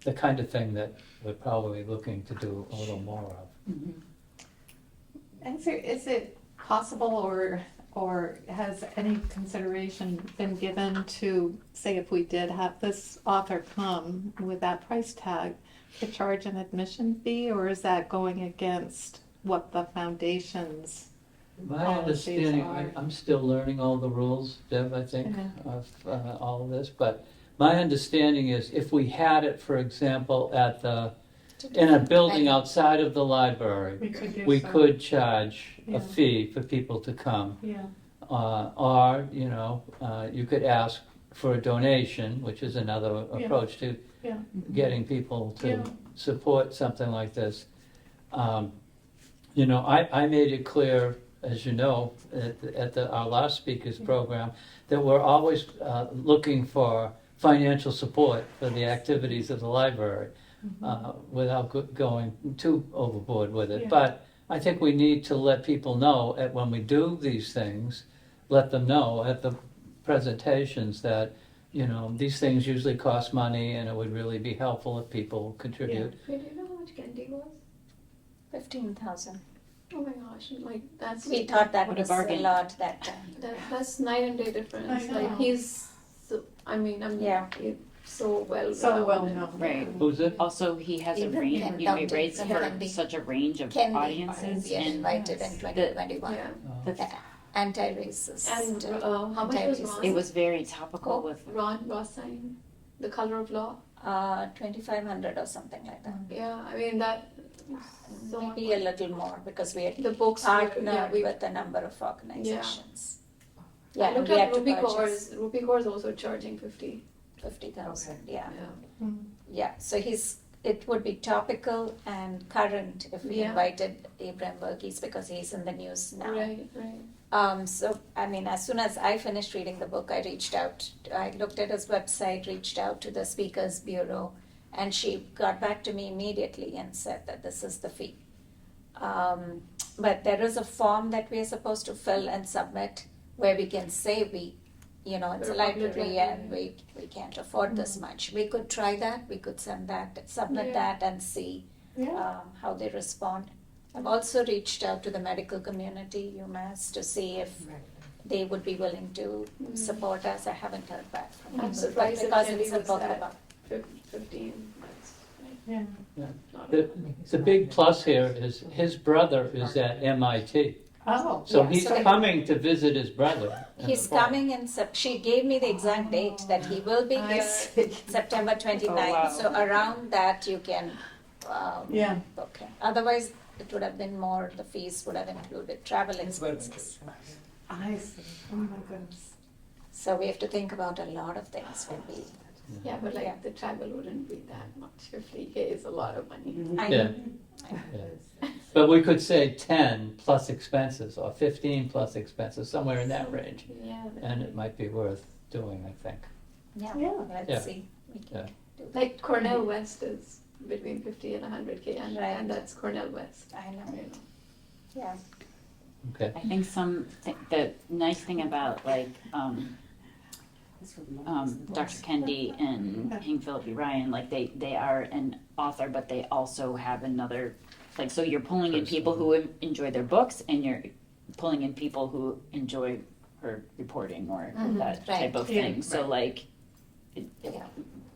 the kind of thing that we're probably looking to do a little more of. And so is it possible or has any consideration been given to, say, if we did have this author come with that price tag, to charge an admission fee, or is that going against what the foundation's My policies understanding, are? I'm still learning all the rules, Deb, I think, Mhm. of all of this, but my understanding is if we had it, for example, in a building outside of the library, We could do we so. could charge Yeah. a fee for people to come. Yeah, Or, you could ask for a donation, which is another Yeah. approach to yeah. getting people Yeah. to support something like this. I made it clear, as you know, at our last speakers program, that we're always looking for financial support for the activities of the library, without going too overboard with it. Yeah. But I think we need to let people know when we do these things, let them know at the presentations that, these things usually cost money, and it would really be helpful if people contribute. Wait, do you know how much candy was? 15,000. Oh my gosh, like that's We thought that What a was a bargain. lot that time. that's night and day difference. I know. Like he's, so, I mean, I'm Yeah. so well So well known. known. right. Who's it? Also, he has a Even range, in you know, he Dumpton, rates for Candy. such a range of Candy audiences we had and invited in 2021. Yeah. the, Anti-racist. And how much was anti-racist. Ron? it was very topical with, Ron Rothstein, The Color of Law. 2,500 or something like that. Yeah, I mean that. So Maybe a little more because we had the books. were- partnered we with a number of organizations. I Yeah, and looked we at had to Ruby purchase Core's. Ruby Core is also charging 50. 50,000. Yeah. Yeah. Yeah, so it would be topical and current if we Yeah. invited Abraham Verghese because he's in the news now. Right, right. So, I mean, as soon as I finished reading the book, I looked at his website, reached out to the Speakers Bureau, and she got back to me immediately and said that this is the fee. But there is a form that we are supposed to fill and submit where we can say you know, it's a Or public library and library. we can't afford this much. We could try that, we could submit Yeah. that and see how they respond. I've also reached out to the medical community, UMass, to see if they would be willing to support us. I haven't heard back from them. I'm but surprised that because Kelly it's a was book that about. 15. That's Yeah. not The big plus here is his brother is at MIT. Oh. So Yeah, he's so- coming to visit his brother. in the He's fall. coming in she gave me the exact date that he will be I here, see. September 29th. Oh, wow. So around that you can Yeah. book him. Otherwise, it would have been more, the fees would have included travel expenses. I see. Oh my goodness. So we have to think about a lot of things when we. Yeah, but like Yeah. the travel wouldn't be that much. 50K is a lot of money. I Yeah. know. Yeah. But we could say 10 plus expenses or 15 plus expenses, somewhere in that range. Yeah. And it might be worth doing, I think. Yeah, Yeah. let's Yeah. see. We can Yeah. do that. Like Cornell West is between 50 and 100K, and, Right. and that's Cornell West. I know, You know. yeah. Okay. I think the nice thing about like, Dr. Kendi and King Philip B. Ryan, like they are an author, but they also have another, like, so you're pulling in people who enjoy their books and you're pulling in people who enjoy her reporting or Mhm, that right. type of Yeah, thing. So right. like, it Yeah.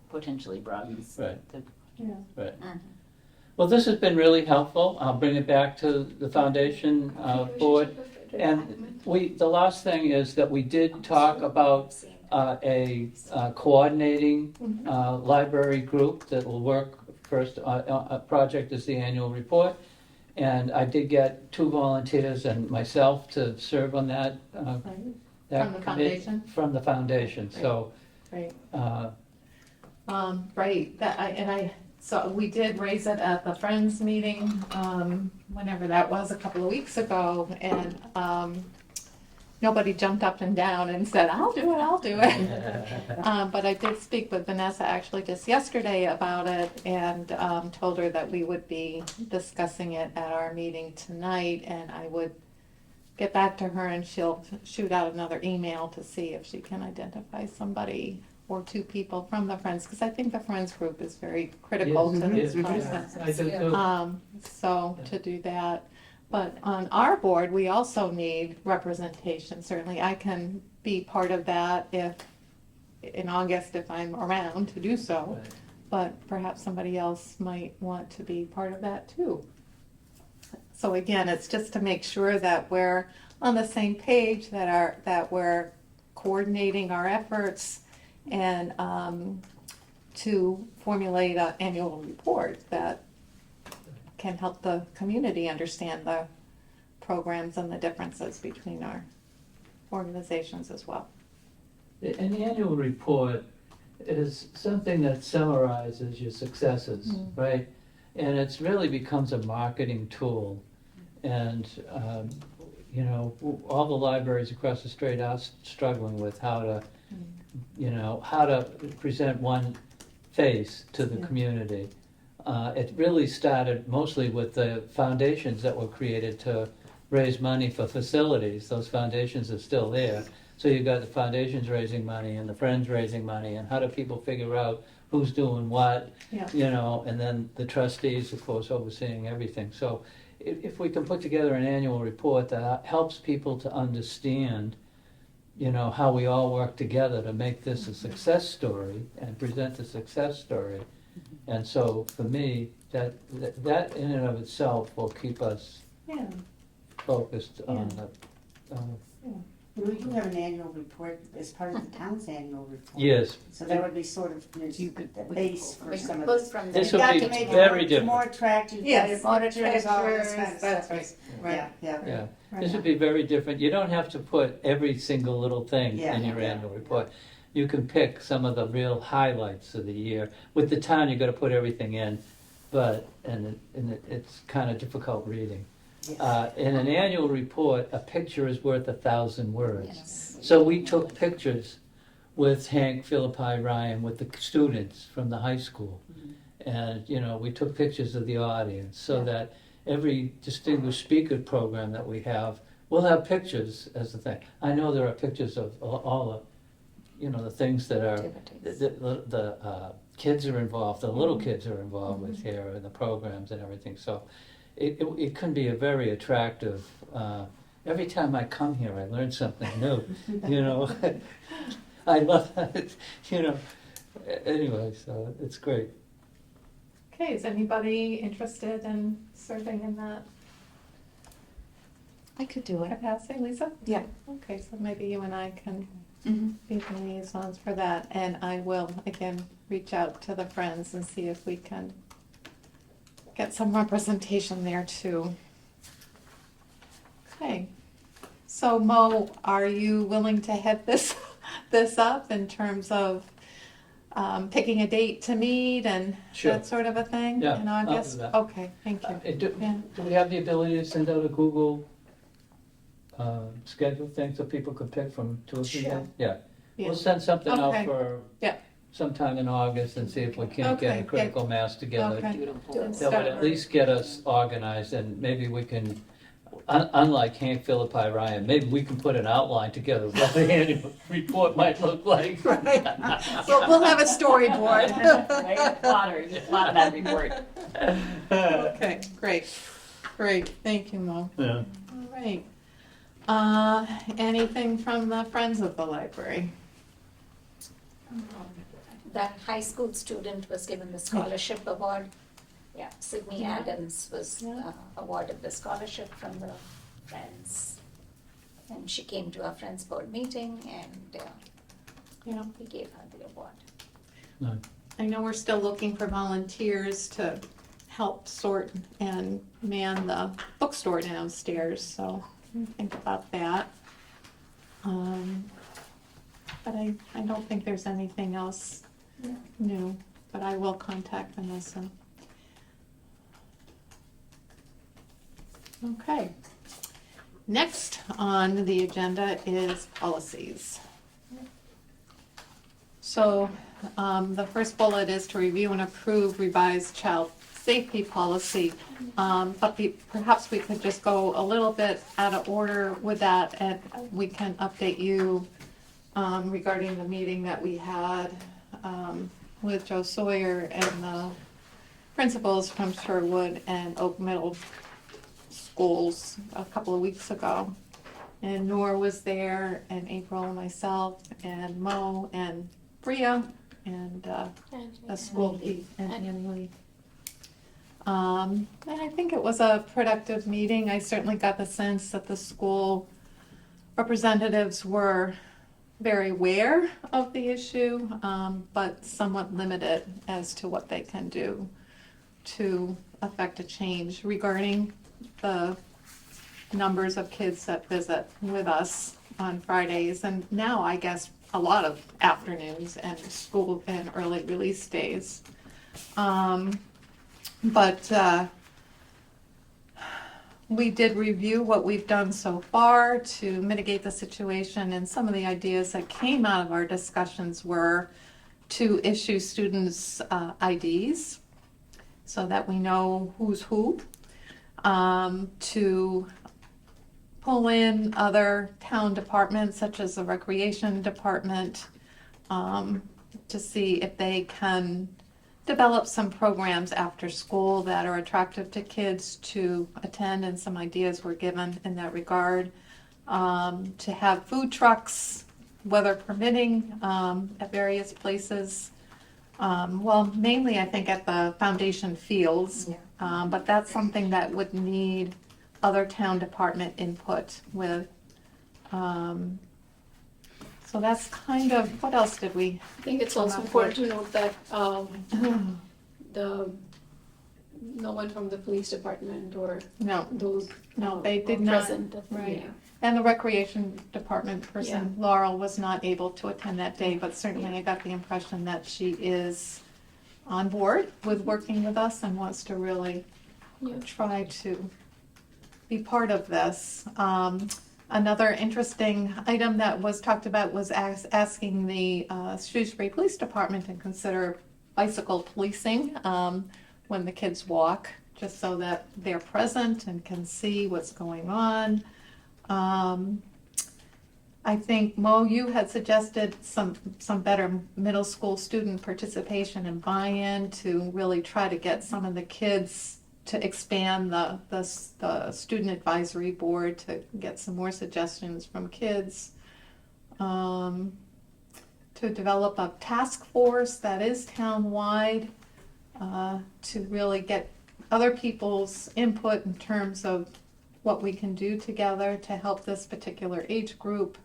potentially broadens Right. the Yeah. Right. Mhm. Well, this has been really helpful. I'll bring it back to the foundation I think we should board. check with Frederick And Document. the last thing is that we did talk about Seen. a coordinating Mhm. library group that will work first. A project is the annual report, and I did get 2 volunteers and myself to serve on that. Right. That From the committee- foundation? From the foundation. So, Right. uh, Right, so we did raise it at the Friends meeting, whenever that was, a couple of weeks ago, and, nobody jumped up and down and said, I'll do it. But I did speak with Vanessa actually just yesterday about it and, told her that we would be discussing it at our meeting tonight, and I would get back to her and she'll shoot out another email to see if she can identify somebody or 2 people from the Friends, because I think the Friends group is very critical to yes, this yes, process. I do too. So to do that. But on our board, we also need representation. Certainly, I can be part of that if, in August, if I'm around to do so. But perhaps somebody else might want to be part of that too. So again, it's just to make sure that we're on the same page, that we're coordinating our efforts and to formulate an annual report that can help the community understand the programs and the differences between our organizations as well. An annual report is something that summarizes your successes, right? And it's really becomes a marketing tool. And, you know, all the libraries across the street are struggling with how to, you know, how to present one face to the Yeah. community. It really started mostly with the foundations that were created to raise money for facilities. Those foundations are still there. So you've got the foundations raising money and the Friends raising money, and how do people figure out who's doing what, Yeah. you know, and then the trustees, of course, overseeing everything. So if we can put together an annual report that helps people to understand, you know, how we all work together to make this a success story and present a success story. And so for me, that in and of itself will keep us Yeah. focused on the, We do have an annual report as part of the town's annual report. yes, So that would be sort of the base for some of this. From This there. will Got be to make it very more- different. More attractive. Yes, better more pictures, all this pictures, kind of that's stuff. right. Yeah, yeah. yeah. Right. This would be very different. You don't have to put every single little thing Yeah, in your yeah, annual report. You can pick some of the real highlights of the year. With the town, you gotta put everything in, but, it's kind of difficult reading. In an annual report, a picture is worth 1,000 words. Yes. So we took pictures with Hank Philippi Ryan, with the students from the high school. And, you know, we took pictures of the audience so that every distinguished speaker program that we have, we'll have pictures as the thing. I know there are pictures of all you know, the things that are, Activities. the kids are involved, the little kids are involved with here, and the programs and everything, so it can be a very attractive, every time I come here, I learn something new, you know? I love it, you know, anyway, so it's great. Okay, is anybody interested in serving in that I could do it. capacity, Lisa? Yeah. Okay, so maybe you and I can Mhm. be the liaisons for that, and I will, again, reach out to the Friends and see if we can get some representation there too. Okay, so Mo, are you willing to head this up in terms of picking a date to meet and Sure. that sort of a thing Yeah, in I'll do August? that. Okay, thank you. Do Yeah. do we have the ability to send out a Google schedule thing so people could pick from 2 or 3 Sure. days? Yeah, Yeah. we'll send something out Okay. for Yeah. sometime in August and see if we can't Okay, get a yeah. critical mass together. Okay. Beautiful. That would at least get us organized, and maybe we can, unlike Hank Philippi Ryan, maybe we can put an outline together of what the annual report might look like. So we'll have a storyboard. Right, plotter, you plot that report. Okay, great, thank you, Mo. Yeah. All right. Anything from the Friends of the Library? That high school student was given the scholarship award. Yeah, Sydney Yeah. Adams was Yeah. awarded the scholarship from the Friends. And she came to our Friends Board meeting and Yeah. we gave her the award. No. I know we're still looking for volunteers to help sort and man the bookstore downstairs, so think about that. But I don't think there's anything else Yeah. new, but I will contact Vanessa. Okay. Next on the agenda is policies. So, the first bullet is to review and approve revised child safety policy. But perhaps we could just go a little bit out of order with that, and we can update you regarding the meeting that we had with Joe Sawyer and the principals from Sherwood and Oak Middle Schools a couple of weeks ago. And Nora was there, and April, and myself, and Mo, and Bria, and the school lead, and Annie. And I think it was a productive meeting. I certainly got the sense that the school representatives were very aware of the issue, but somewhat limited as to what they can do to affect a change regarding the numbers of kids that visit with us on Fridays, and now I guess a lot of afternoons and school and early release days. But we did review what we've done so far to mitigate the situation, and some of the ideas that came out of our discussions were to issue students IDs so that we know who's who, to pull in other town departments such as the recreation department, to see if they can develop some programs after school that are attractive to kids to attend, and some ideas were given in that regard. To have food trucks, weather permitting, at various places. Well, mainly I think at the foundation fields, but that's something that would need other town department input with. So that's kind of, what else did we? I think it's also Come up important to note that no one from the police department or No, those no, they did were not. present at the Right. meeting. And the recreation department person, Laurel, was not able to attend that day, but certainly I got the impression that she is on board with working with us and wants to really Yeah. try to be part of this. Another interesting item that was talked about was asking the Shrewsbury Police Department to consider bicycle policing when the kids walk, just so that they're present and can see what's going on. I think, Mo, you had suggested some better middle school student participation and buy-in to really try to get some of the kids to expand the student advisory board to get some more suggestions from kids. To develop a task force that is town-wide, to really get other people's input in terms of what we can do together to help this particular age group.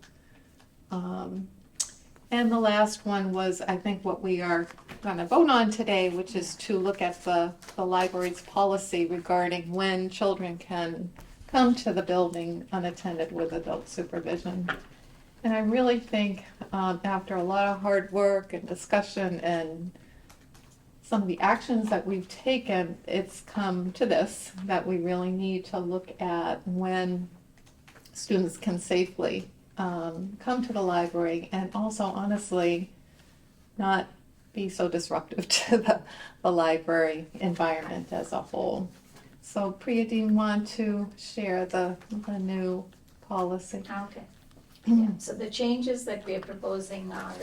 And the last one was, I think, what we are going to vote on today, which is to look at the library's policy regarding when children can come to the building unattended with adult supervision. And I really think after a lot of hard work and discussion and some of the actions that we've taken, it's come to this, that we really need to look at when students can safely come to the library and also honestly not be so disruptive to the library environment as a whole. So Priya, do you want to share the new policy? Okay. Yeah, so the changes that we are proposing are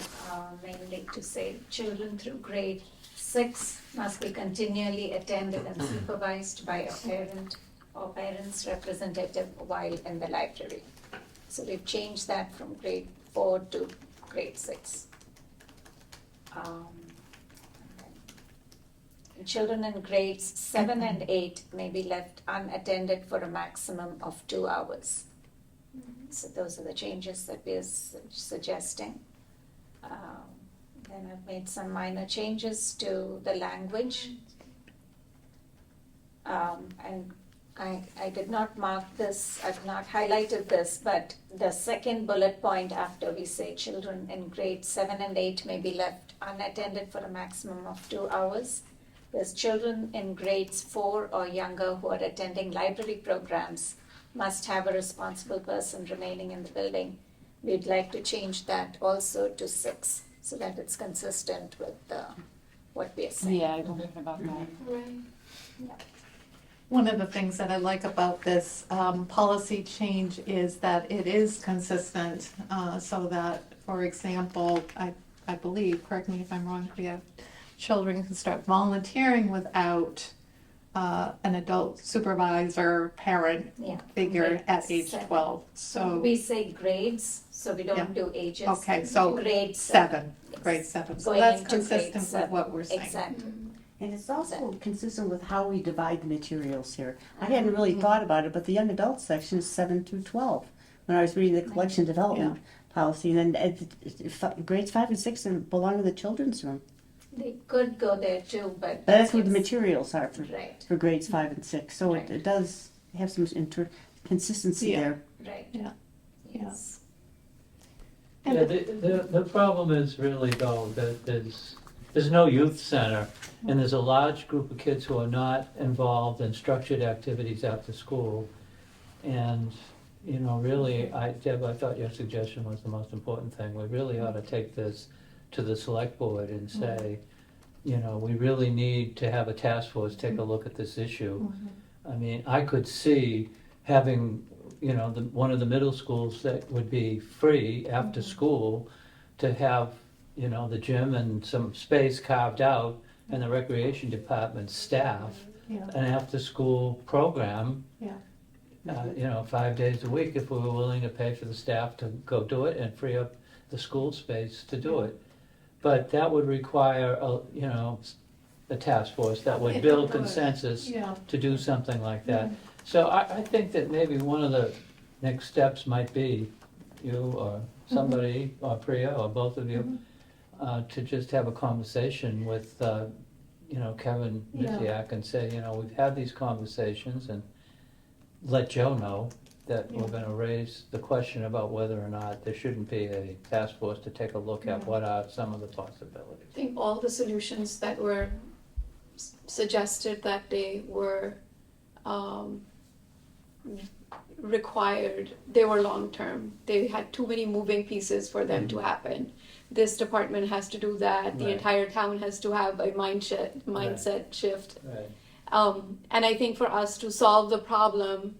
mainly to say children through grade 6 must be continually attended and supervised by a parent or parent's representative while in the library. So we've changed that from grade 4 to grade 6. Children in grades 7 and 8 may be left unattended for a maximum of 2 hours. So those are the changes that we're suggesting. Then I've made some minor changes to the language. And I did not mark this, I've not highlighted this, but the second bullet point after we say children in grades 7 and 8 may be left unattended for a maximum of 2 hours. There's children in grades 4 or younger who are attending library programs must have a responsible person remaining in the building. We'd like to change that also to 6 so that it's consistent with what we are saying. Yeah, I wondered about that. Right. One of the things that I like about this policy change is that it is consistent, so that, for example, I believe, correct me if I'm wrong, Priya, children can start volunteering without an adult supervisor, parent Yeah. figure Grade at age 7. 12. So, We say grades, so we don't Yeah. do ages. okay, so Grade 7, Yes. grade 7. So Going that's into grade consistent with 7. what we're saying. Exactly. And it's also consistent with how we divide the materials here. I hadn't really thought about it, but the young adult section is 7 through 12. When I was reading the collection development policy, and then grades 5 and 6 belong to the children's room. They could go there too, but. But that's where the it's- materials are Right, for grades 5 and 6. So Right. it does have some consistency Yeah. there. right. Yeah. Yes. And- Yeah, the problem is really though that there's no youth center and there's a large group of kids who are not involved in structured activities after school. And, you know, really, Deb, I thought your suggestion was the most important thing. We really ought to take this to the select board and say, you know, we really need to have a task force take a look at this issue. I mean, I could see having, you know, one of the middle schools that would be free after school to have, you know, the gym and some space carved out and the recreation department staff Yeah. an after-school program, Yeah. you know, 5 days a week if we were willing to pay for the staff to go do it and free up the school space to do it. But that would require, you know, a task force that would It build would. consensus Yeah. to do something like that. So I think that maybe one of the next steps might be you or somebody, or Priya, or both of you, to just have a conversation with, you know, Kevin Yeah. Misiak and say, you know, we've had these conversations and let Joe know that we're gonna raise the question about whether or not there shouldn't be a task force to take a look at Yeah. what are some of the possibilities. I think all the solutions that were suggested that day were required, they were long-term. They had too many moving pieces for them to happen. This department has to do that, the Right. entire town has to have a mindset shift. Right. And I think for us to solve the problem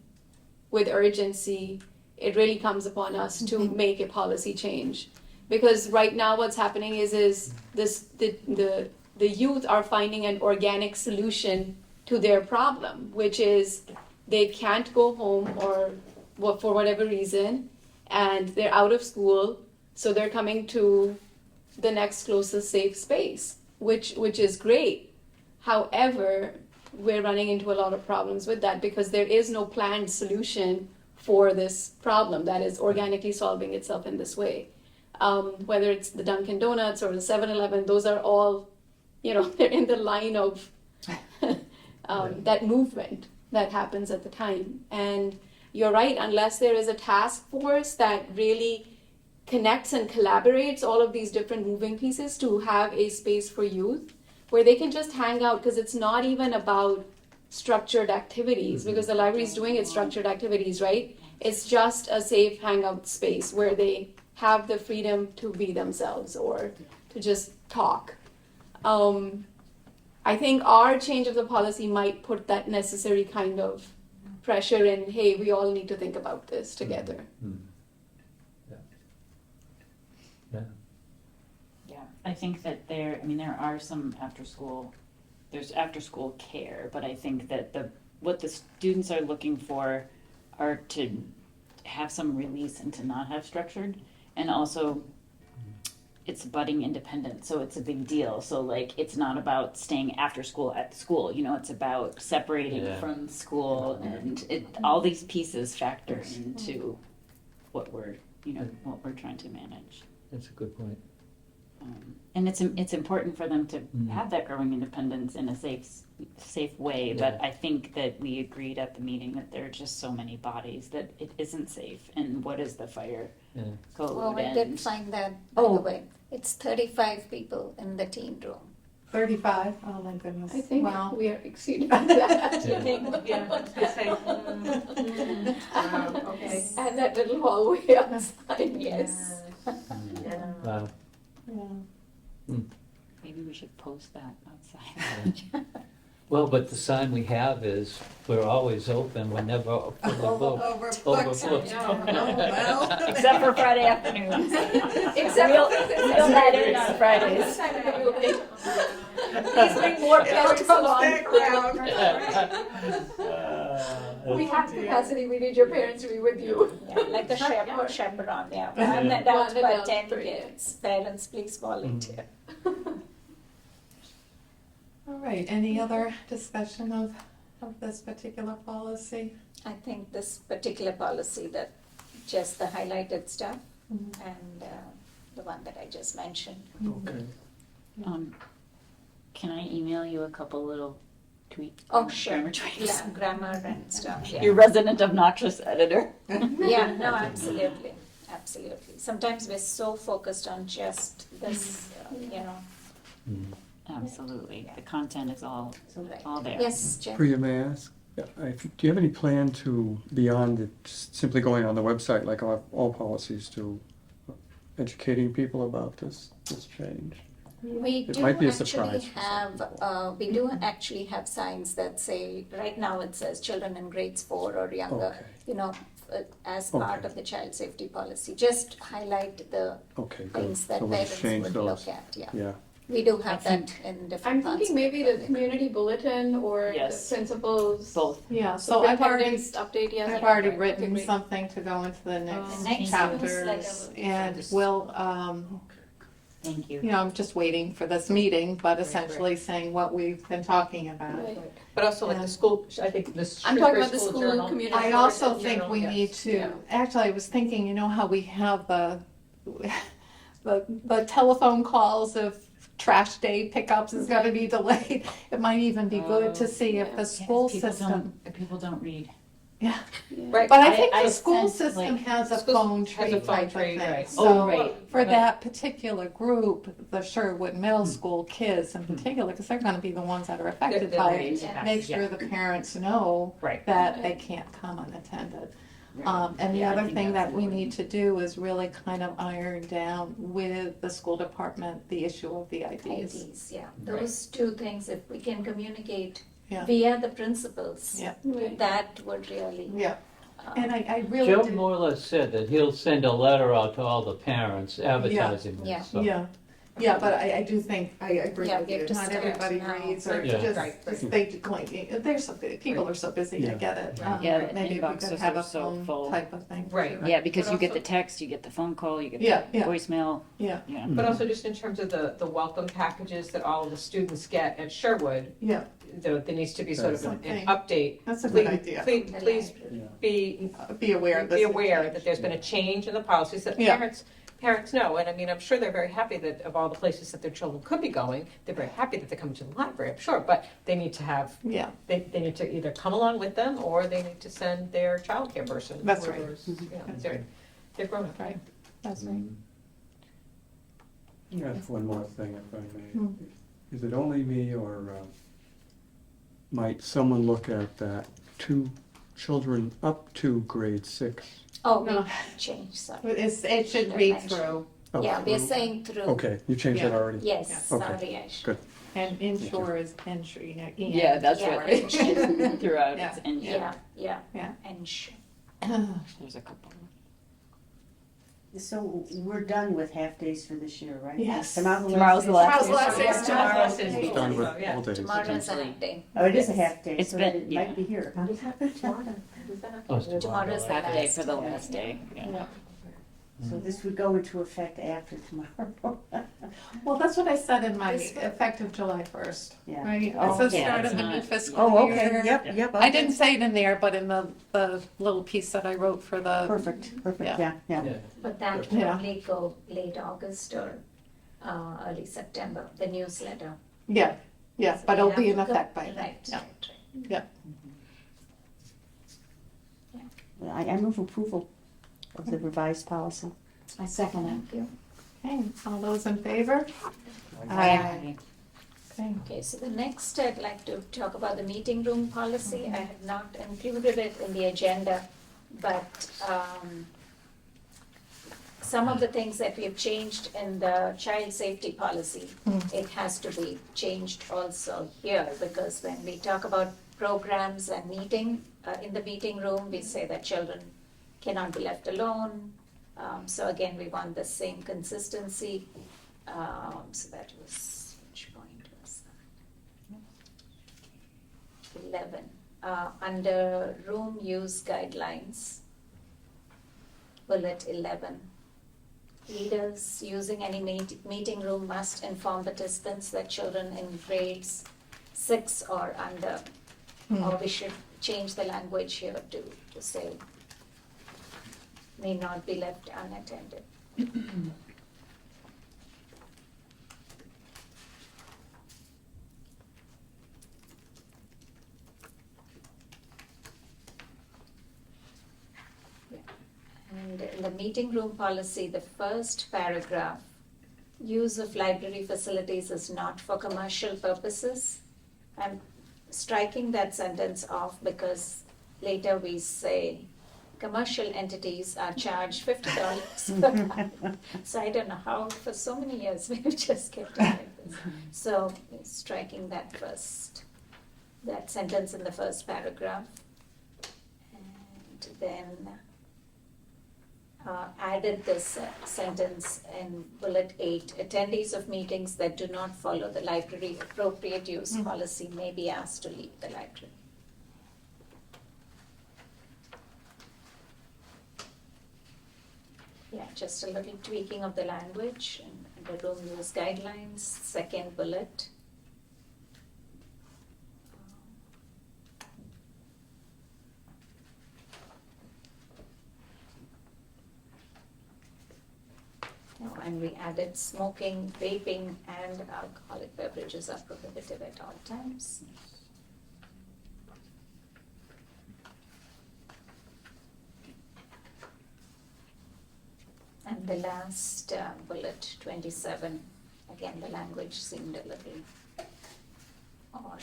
with urgency, it really comes upon us to make a policy change. Because right now what's happening is this the youth are finding an organic solution to their problem, which is they can't go home or for whatever reason, and they're out of school, so they're coming to the next closest safe space, which is great. However, we're running into a lot of problems with that because there is no planned solution for this problem that is organically solving itself in this way. Whether it's the Dunkin' Donuts or the 7-Eleven, those are all, they're in the line of that movement that happens at the time. And you're right, unless there is a task force that really connects and collaborates all of these different moving pieces to have a space for youth where they can just hang out, because it's not even about structured activities, because the library is doing its structured activities, right? It's just a safe hangout space where they have the freedom to be themselves or to just talk. I think our change of the policy might put that necessary kind of pressure in, hey, we all need to think about this together. Yeah, I think that there are some there's after school care, but I think that what the students are looking for are to have some release and to not have structured, and also it's budding independent, so it's a big deal. So like, it's not about staying after school at school, it's about separating from school, and all these pieces factor into what we're trying to manage. That's a good point. And it's important for them to have that growing independence in a safe way. But I think that we agreed at the meeting that there are just so many bodies that it isn't safe. And what is the fire code? Well, we did find that, by the way. It's 35 people in the teen room. 35? Oh my goodness. I think Wow. we are exceeding that. Okay. And that little hallway outside, Yes. Wow. Yeah. Maybe we should post that outside. Well, but the sign we have is, we're always open, we're never fully booked. Overbooked. Except for Friday afternoons. Except we don't let in on Fridays. Please bring more parents along. We have capacity, we need your parents to be with you. Yeah, like a chaperone, yeah. Yeah. One adult One per adult 10 per kids. Parents, please volunteer. All right, any other discussion of this particular policy? I think this particular policy, that just the highlighted stuff Mhm. and the one that I just mentioned. Okay. Can I email you a couple little tweaks? Oh, sure. Grammar tweaks. Yeah, grammar and stuff, yeah. Your resident obnoxious editor. Yeah, no, absolutely, absolutely. Sometimes we're so focused on just this, Absolutely. The content is all right. there. Yes, Jen? Priya, may I ask, do you have any plan to, beyond simply going on the website like all policies, to educating people about this change? We It do might be a actually surprise for some have, we do actually have signs that say, right now it says children in grades 4 or younger, Okay. As part Okay. of the child safety policy. Just highlight the Okay, good. things that So we'll parents change would those. look at, yeah. Yeah. We do have I that in I'm different parts. thinking maybe of the community bulletin or the Yes. principals. Both. Yeah, so I've already, Update, yes. I've already Okay, written great. something to go into the next The next chapters, newsletter will- and we'll, Thank you. I'm just waiting for this meeting, but essentially saying what we've been talking about. Right. But also like Yeah. the school, I think this. I'm talking about the school journal. community. I also think Journal, we yes. need to, Yeah. actually, I was thinking, how we have the telephone calls if trash day pickups is gonna be delayed. It might even be good to see if the school system, People don't read. yeah. Right. But I think I the school sense, system like, has a Schools phone has a tree phone type of tree, thing. right. So right. for that particular group, the Sherwood Middle School kids in particular, because they're gonna be the ones that are affected They're by ready it, to Yeah. pass, make yeah. sure the parents know Right. that they can't come unattended. And the Yeah, I other think thing that's that we important. need to do is really kind of iron down with the school department the issue of the IDs. IDs, yeah. Those two things, if we can communicate Yeah. via the principals, Yeah. Right. that would really Yeah, And I really Joe did. more or less said that he'll send a letter out to all the parents advertising Yeah. this, so. Yeah, but I do think, I agree Yeah, with we have you, to not start everybody now. reads, or Yeah. just, Right, just they, like, there's so, people are so busy, I Yeah. get it. Yeah, the Maybe if we could inboxes have are a so phone full. type of thing. Right. too. Yeah, because But you get also- the text, you get the phone call, you get Yeah, the yeah. voicemail. Yeah, Yeah. But also just in terms of the welcome packages that all of the students get at Sherwood, yeah, there needs to be sort of an Something. update. that's a good Please- idea. Please Yeah. be Be aware of this. be aware that there's been a change in the policies that Yeah. parents know. And I mean, I'm sure they're very happy that of all the places that their children could be going, they're very happy that they're coming to the library, I'm sure. But they need to have, Yeah, they need to either come along with them or they need to send their childcare person. That's right. whoever's, you know, That's they're- They're grown up. right, that's right. That's one more thing, if I may. Hmm. Is it only me, or might someone look at that 2 children up to grade 6? Oh, we No. changed, sorry. It should read through, Up Yeah, we're through- saying through. Okay, you changed that Yeah. already? Yes, Okay. sorry, I should. Good. and inshore is inshore, Yeah, that's Yeah. what it is throughout, Yeah. it's and Yeah, yeah, Yeah. and there's a couple. So we're done with half days for this year, right? Yes. Tomorrow's Tomorrow's the last Tomorrow's the last day. Tomorrow's Tomorrow's the is last Done with So, yeah. all days. tomorrow's a Essentially. half day. Oh, it is a half day, It's so been- it yeah. might be here. Oh, it's Tomorrow's the Half day last. for the last day, yeah. Yeah. So this would go into effect after tomorrow. Well, that's what I said in my This one. effective July 1st, Yeah. right? Oh, It's the yeah, start it's of the not- new fiscal Oh, year. okay, yep. I didn't say it in there, but in the little piece that I wrote for the, Perfect, Yeah. yeah. But that Yeah. probably go late August or early September, the newsletter. yeah, yeah, So but we it'll have be in to go- effect by then. Right, Yeah. right. I move approval of the revised policy. I second it. Thank you. Okay, all those in favor? Aye. Okay. Okay, so the next I'd like to talk about the meeting room policy. I have not included it in the agenda, but some of the things that we have changed in the child safety policy, it has to be changed also here, because when we talk about programs and meeting, in the meeting room, we say that children cannot be left alone. So again, we want the same consistency. So that was, which point was that? 11. Under room use guidelines, bullet 11. Leaders using any meeting room must inform participants that children in grades 6 or under, or we should change the language here to say may not be left unattended. And in the meeting room policy, the first paragraph, use of library facilities is not for commercial purposes. I'm striking that sentence off because later we say commercial entities are charged $50 per hour. So I don't know how, for so many years, we've just kept it like this. So striking that sentence in the first paragraph. And then added this sentence in bullet 8, attendees of meetings that do not follow the library appropriate use policy may be asked to leave the library. Yeah, just a little tweaking of the language and the room use guidelines, second bullet. And we added smoking, vaping, and alcoholic beverages are prohibited at all times. And the last bullet, 27, again, the language seemed a little odd.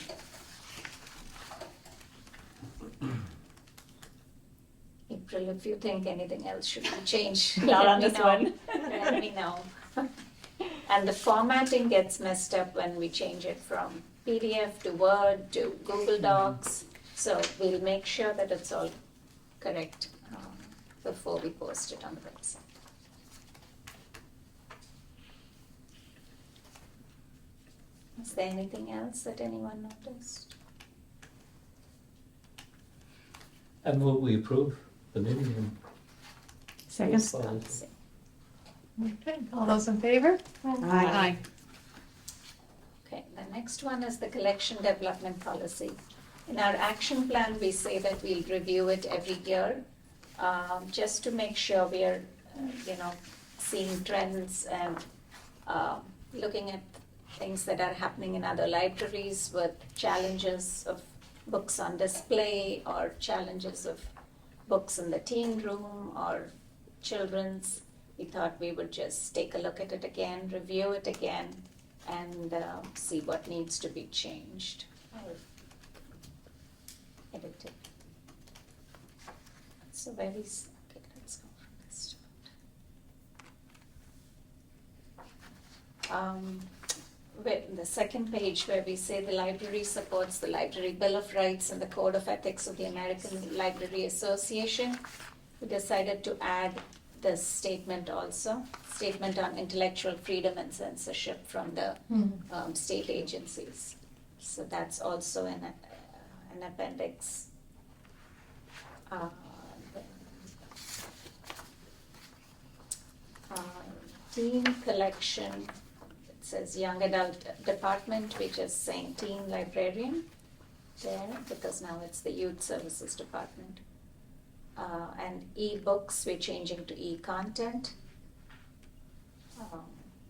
April, if you think anything else should be changed, Not let on me this know. one. Let me know. And the formatting gets messed up when we change it from PDF to Word to Google Docs. So we'll make sure that it's all correct before we post it on the website. Is there anything else that anyone noticed? I move we approve the meeting. Second. Policy. Okay, all those in favor? Aye. Okay, the next one is the collection development policy. In our action plan, we say that we'll review it every year, just to make sure we are, seeing trends and looking at things that are happening in other libraries with challenges of books on display or challenges of books in the teen room or children's. We thought we would just take a look at it again, review it again, and see what needs to be changed or edited. So where we, okay, let's go from this start. With the second page where we say the library supports the Library Bill of Rights and the Code of Ethics of the American Library Association, we decided to add this statement also, statement on intellectual freedom and censorship from the state agencies. So that's also an appendix. Teen collection, it says young adult department, which is saying teen librarian there, because now it's the youth services department. And e-books, we're changing to e-content.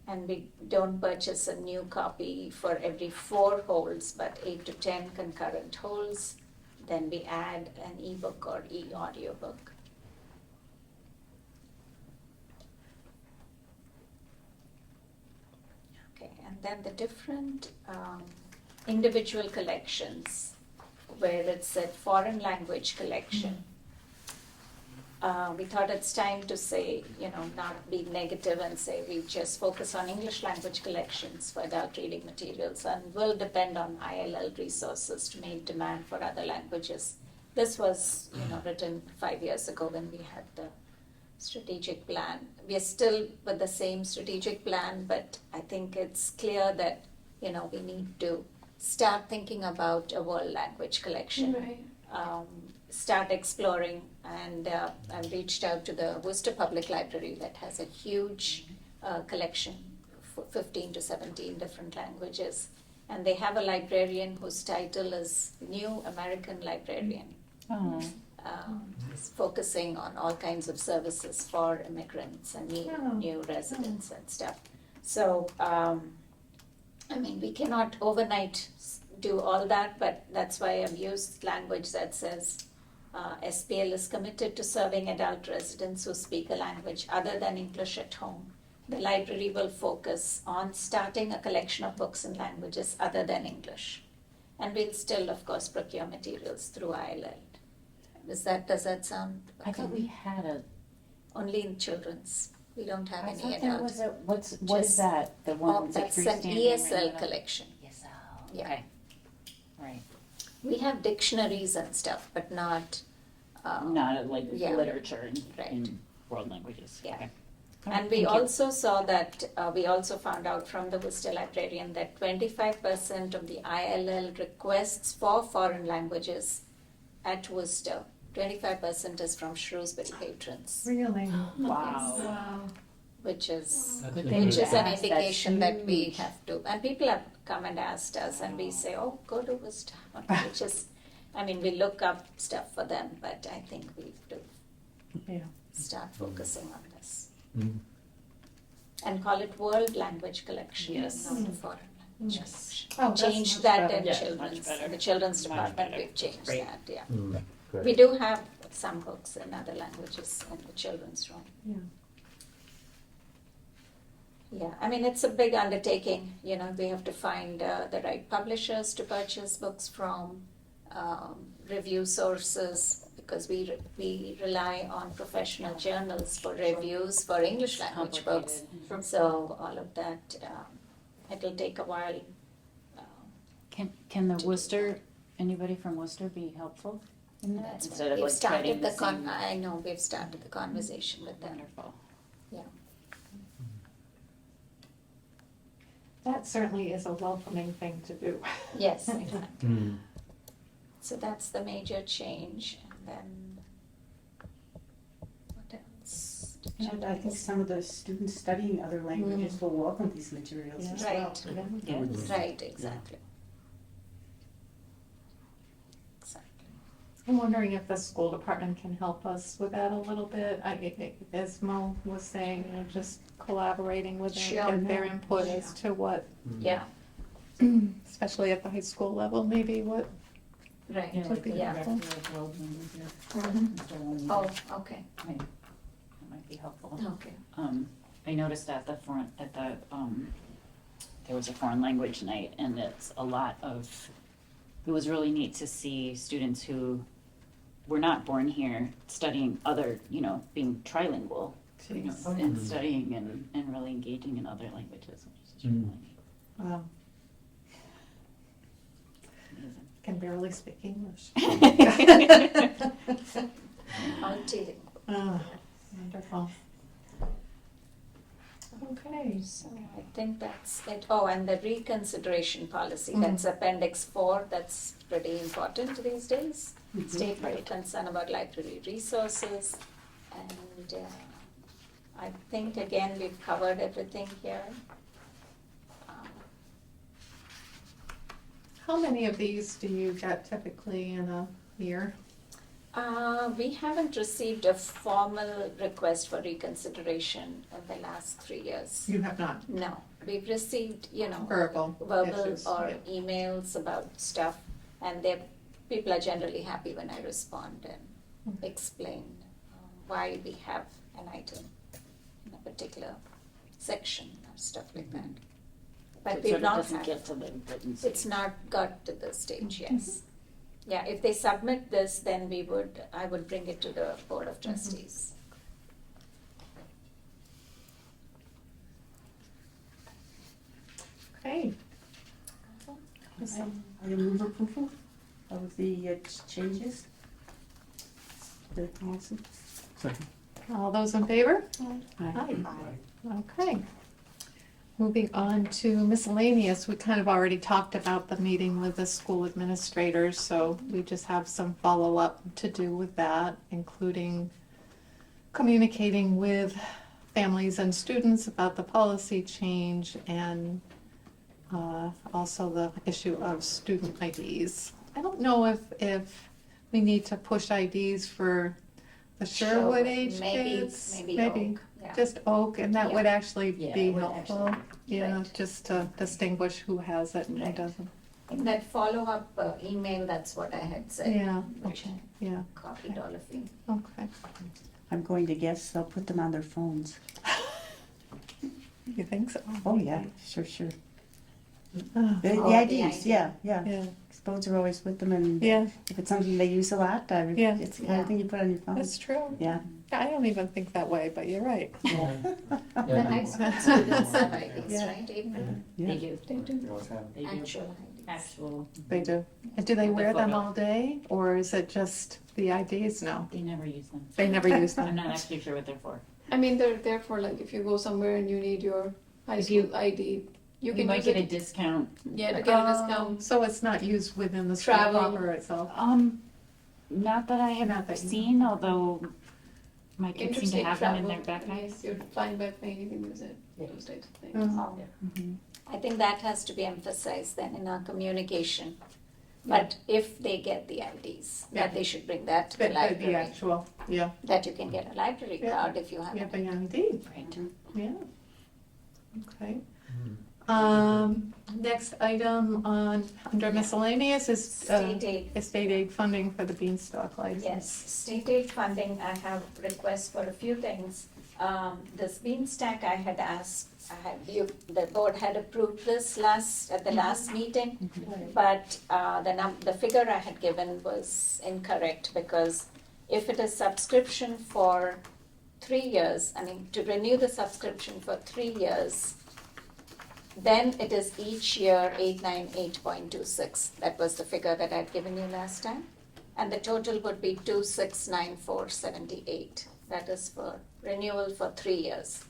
And we don't purchase a new copy for every 4 holds, but 8 to 10 concurrent holds. Then we add an e-book or e-audiobook. Okay, and then the different individual collections, where it said foreign language collection. We thought it's time to say, not be negative and say we just focus on English language collections for adult reading materials and will depend on ILL resources to meet demand for other languages. This was, written 5 years ago when we had the strategic plan. We are still with the same strategic plan, but I think it's clear that, we need to start thinking about a world language collection. Right. Start exploring, and I've reached out to the Worcester Public Library that has a huge collection, 15 to 17 different languages, and they have a librarian whose title is New American Librarian, focusing on all kinds of services for immigrants and new residents and stuff. So, we cannot overnight do all that, but that's why I've used language that says SPL is committed to serving adult residents who speak a language other than English at home. The library will focus on starting a collection of books in languages other than English. And we'll still, of course, procure materials through ILL. Does that sound okay? I thought we had a. Only in children's. We don't have I any thought there adult. was what is Just- that? The one That's an freestanding ESL right now? collection. ESL. Yeah. Okay. Right. We have dictionaries and stuff, but not. Not like yeah. literature Right. in world languages. Yeah. Okay. And we Thank you. also saw that, we also found out from the Worcester librarian that 25% of the ILL requests for foreign languages at Worcester, 25% is from Shrewsbury patrons, Really? Wow. Wow. which is That's Good a thing which you is an asked. indication That's that we huge. have to, and people have come and asked us, and we say, oh, go to Worcester, which is, we look up stuff for them, but I think we have to Yeah. start focusing on this. Mm. And call it World Language Collection, Yes. not a foreign language Yes. collection. Oh, that's Changed much that better. in Yes, children's, much better. in the children's Much department, better. we've changed Great. that, yeah. Mm. Great. We do have some books in other languages in the children's room. Yeah, it's a big undertaking, we have to find the right publishers to purchase books from, review sources, because we rely on professional journals for reviews for English language books. Complicated. So all of that, it'll take a while. Can the Worcester, anybody from Worcester be helpful? That's Instead why of we've like treading started the the same. I know, we've started the conversation with them, Wonderful. yeah. That certainly is a welcoming thing to do. Yes, exactly. Mm. So that's the major change, and then what else? And I think some of the students studying other languages will welcome these materials as well. Right, Yes. right, exactly. Exactly. I'm wondering if the school department can help us with that a little bit. As Mo was saying, you know, just collaborating with them, Sure. get their input as to what, Yeah, especially at the high school level, maybe what. right, Yeah, like the yeah. director of world languages. Oh, okay, That might be helpful. okay. I noticed at the there was a foreign language night, and it's a lot of, it was really neat to see students who were not born here studying other, being trilingual, and studying and really engaging in other languages, which is really neat. Wow, Amazing. can barely speak English. Multilingual. Oh, wonderful. Okay. So I think that's it. Oh, and the reconsideration policy, that's Appendix 4, that's pretty important these days. Statement of concern about library resources, and I think again we've covered everything here. How many of these do you get typically in a year? We haven't received a formal request for reconsideration in the last 3 years. You have not. No, we've received, Verbal issues, or yeah. emails about stuff, and people are generally happy when I respond and explain why we have an item in a particular section or stuff like that. But It we've sort of not doesn't had, get to the written stage. it's not got to the stage, yes. Yeah, if they submit this, then I would bring it to the Board of Trustees. Okay. I move approval of the changes. The policy. Second. All those in favor? Aye. Okay. Moving on to miscellaneous, we kind of already talked about the meeting with the school administrators, so we just have some follow-up to do with that, including communicating with families and students about the policy change and also the issue of student IDs. I don't know if we need to push IDs for the Sherwood age kids. Maybe Oak, yeah. Just Oak, and that Yeah. would actually Yeah, be it would helpful, Right. just to distinguish who has it and who Right. doesn't. In that follow-up email, that's what I had said. Yeah, Which okay, yeah, copied all of you. okay. I'm going to guess they'll put them on their phones. You think so? Oh, yeah, sure. Oh, The Oh, the IDs, ID. yeah. Yeah, Phones are always with them, and yeah, if it's something they use a lot, Yeah. it's the kind of thing you put on your phone. that's true. Yeah. I don't even think that way, but you're right. Yeah. The Yeah. high school students have IDs, Yeah. right? Even They Yeah. do, They do. they do. actual IDs. Actual, They do. And do they The wear them photo. all day, or is it just the IDs? No, they never use them. they never use I'm them. not actually sure what they're for. I mean, they're there for like if you go somewhere and you need your high If school you- ID, you You can might use get a it. discount. Yeah, to get a discount. So it's not used within the school Travel. proper itself? Not that I have Not that you- seen, although my kids seem to Interstate have them in travel. their backpacks. If you're flying by plane, you can use it. Those types of things. Mhm. I think that has to be emphasized then in our communication. But if they get the IDs, Yeah. that they should bring that to the The library. actual, yeah, That you can get a library Yeah. card if you have yeah, it. the ID, Right. yeah. Okay. Next item under miscellaneous is State aid. estate aid funding for the Beanstalk license. Yes, state aid funding, I have requests for a few things. This Beanstack, I had asked, the board had approved this at the last meeting, but the figure I had given was incorrect, because if it is subscription for 3 years, to renew the subscription for 3 years, then it is each year 898.26. That was the figure that I'd given you last time. and the total would be 2,694.78. That is for renewal for 3 years.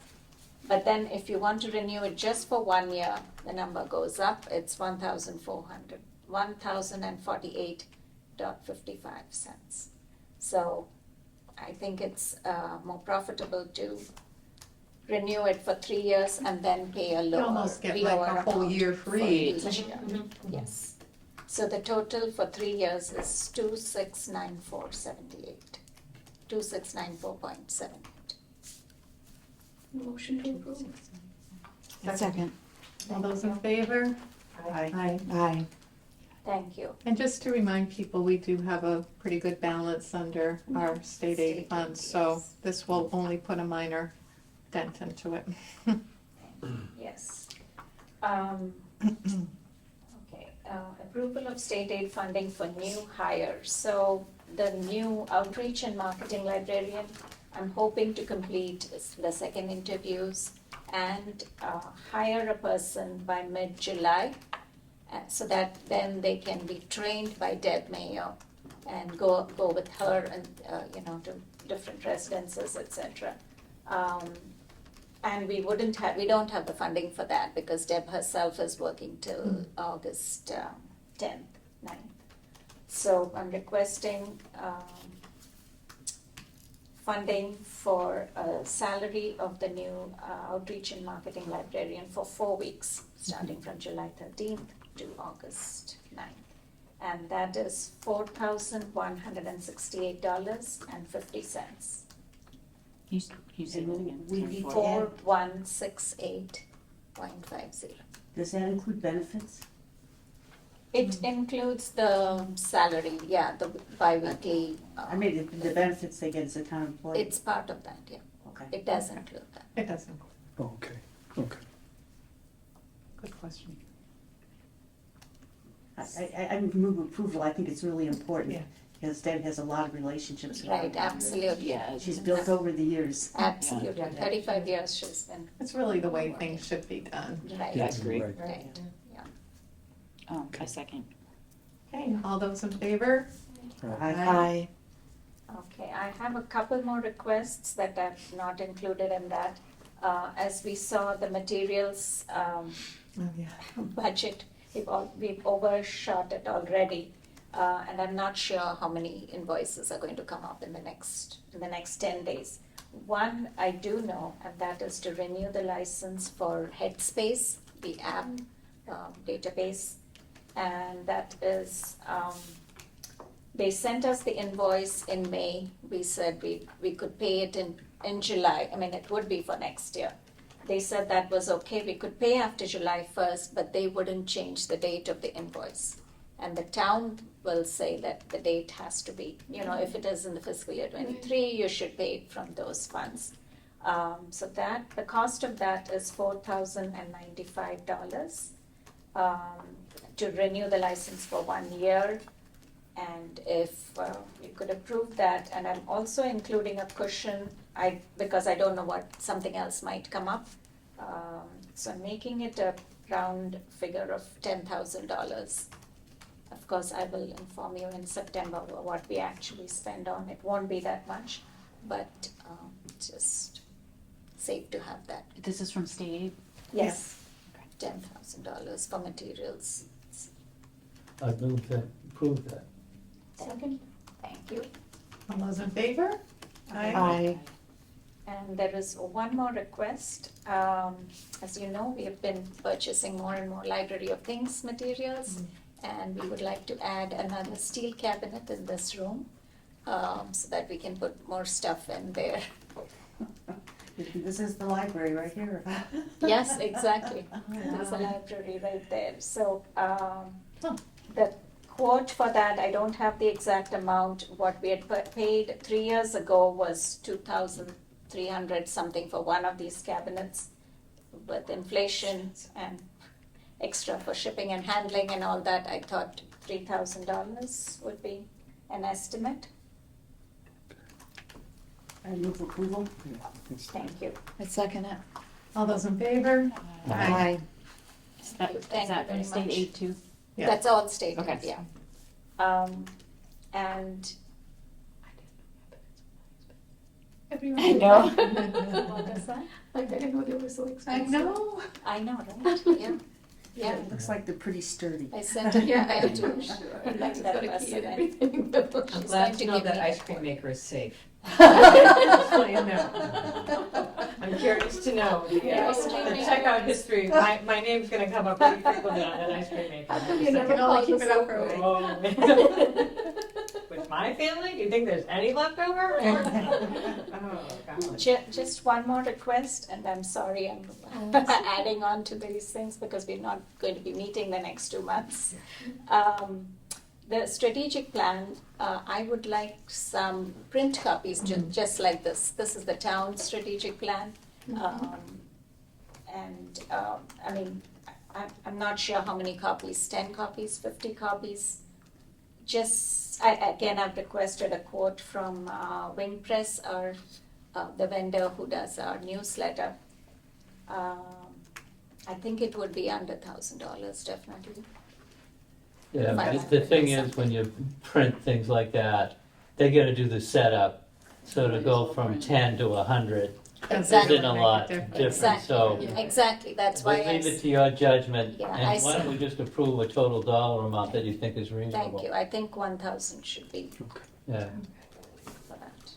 But then if you want to renew it just for 1 year, the number goes up, it's 1,048.55. So I think it's more profitable to renew it for 3 years and then pay a You lower, almost get lower like a whole amount year for free. each year. Yes. So the total for 3 years is 2,694.78. 2,694.78. Motion to approve. Second. All those in favor? Aye. Aye. Thank you. And just to remind people, we do have a pretty good balance under our state aid funds, so this will only put a minor dent into it. Yes. Okay, approval of state aid funding for new hires. So the new outreach and marketing librarian, I'm hoping to complete the second interviews and hire a person by mid-July, so that then they can be trained by Deb Mayo and go with her and, to different residences, etc. And we don't have the funding for that because Deb herself is working till August 10th, 9th. So I'm requesting funding for a salary of the new outreach and marketing librarian for 4 weeks, starting from July 13th to August 9th. And that is $4,168.50. You say that again. We Sorry, need for- to add- 4168.50. Does that include benefits? It includes the salary, yeah, the bi-weekly. I mean, the benefits they get as a town employee. It's part of that, yeah. Okay. It does include that. It doesn't. Oh, okay, okay. Good question. I move approval, I think it's really important. Yeah. Because Deb has a lot of relationships. around Right, here. absolutely. Yeah. She's built over the years. Absolutely. Yeah. 35 years she's been, It's really the way things should be done. right, Yeah, I agree. Right. right, yeah. Oh, a second. Okay, all those in favor? Aye. Okay, I have a couple more requests that I've not included in that. As we saw, the materials Oh, yeah. budget, we've overshot it already. And I'm not sure how many invoices are going to come up in the next 10 days. One I do know, and that is to renew the license for Headspace, the app database. And that is, they sent us the invoice in May. We said we could pay it in July. I mean, it would be for next year. They said that was okay. We could pay after July 1st, but they wouldn't change the date of the invoice. And the town will say that the date has to be, if it is in the fiscal year 23, you should pay it from those funds. So the cost of that is $4,095 to renew the license for 1 year. And if you could approve that, and I'm also including a cushion, because I don't know what something else might come up. So I'm making it a round figure of $10,000. Of course, I will inform you in September what we actually spend on. It won't be that much, but just safe to have that. This is from state aid? Yes, $10,000 for materials. I move that, approve that. Second. Thank you. All those in favor? Aye. And there is one more request. As you know, we have been purchasing more and more library of things materials. And we would like to add another steel cabinet in this room, so that we can put more stuff in there. This is the library right here. Yes, exactly. There's a library right there. So, the quote for that, I don't have the exact amount. What we had paid 3 years ago was $2,300 something for one of these cabinets. With inflation and extra for shipping and handling and all that, I thought $3,000 would be an estimate. I move approval. Thank you. I second it. All those in favor? Aye. Is that Thank you very state much. aid too? Yeah. That's all stated, Okay. yeah. And Everyone I did know. that. what is that? Like I didn't know they were so I expensive. know. I know, right? Yeah. Yeah. It looks like they're pretty sturdy. I sent an Yeah, email I to do. Sure. like Just that got a key person and and everything. I'm she's glad going to to know give that me ice the cream code. maker is safe. Just so you know. I'm curious to know, Yeah, ice cream the maker. checkout history, my name's gonna come up pretty frequently on that ice cream maker. You never only called keep us it up over. for a Oh, man. With my family, do you think there's any leftover? Oh, God. Just one more request, and I'm sorry I'm adding on to these things because we're not going to be meeting the next 2 months. The strategic plan, I would like some print copies, just like this. This is the town strategic plan. I mean, I'm not sure how many copies, 10 copies, 50 copies. I've requested a quote from Wing Press, or the vendor who does our newsletter. I think it would be under $1,000, definitely. Yeah, Five the thing hundred is, when you print things like that, they gotta do the setup. So to go from 10 to 100 Exactly. isn't a lot different, Exactly. so. Exactly, that's why Leave it to your judgment, Yeah, I and why don't see. we just approve a total dollar amount that you think is reasonable? Thank you, I think 1,000 should be Yeah, for that.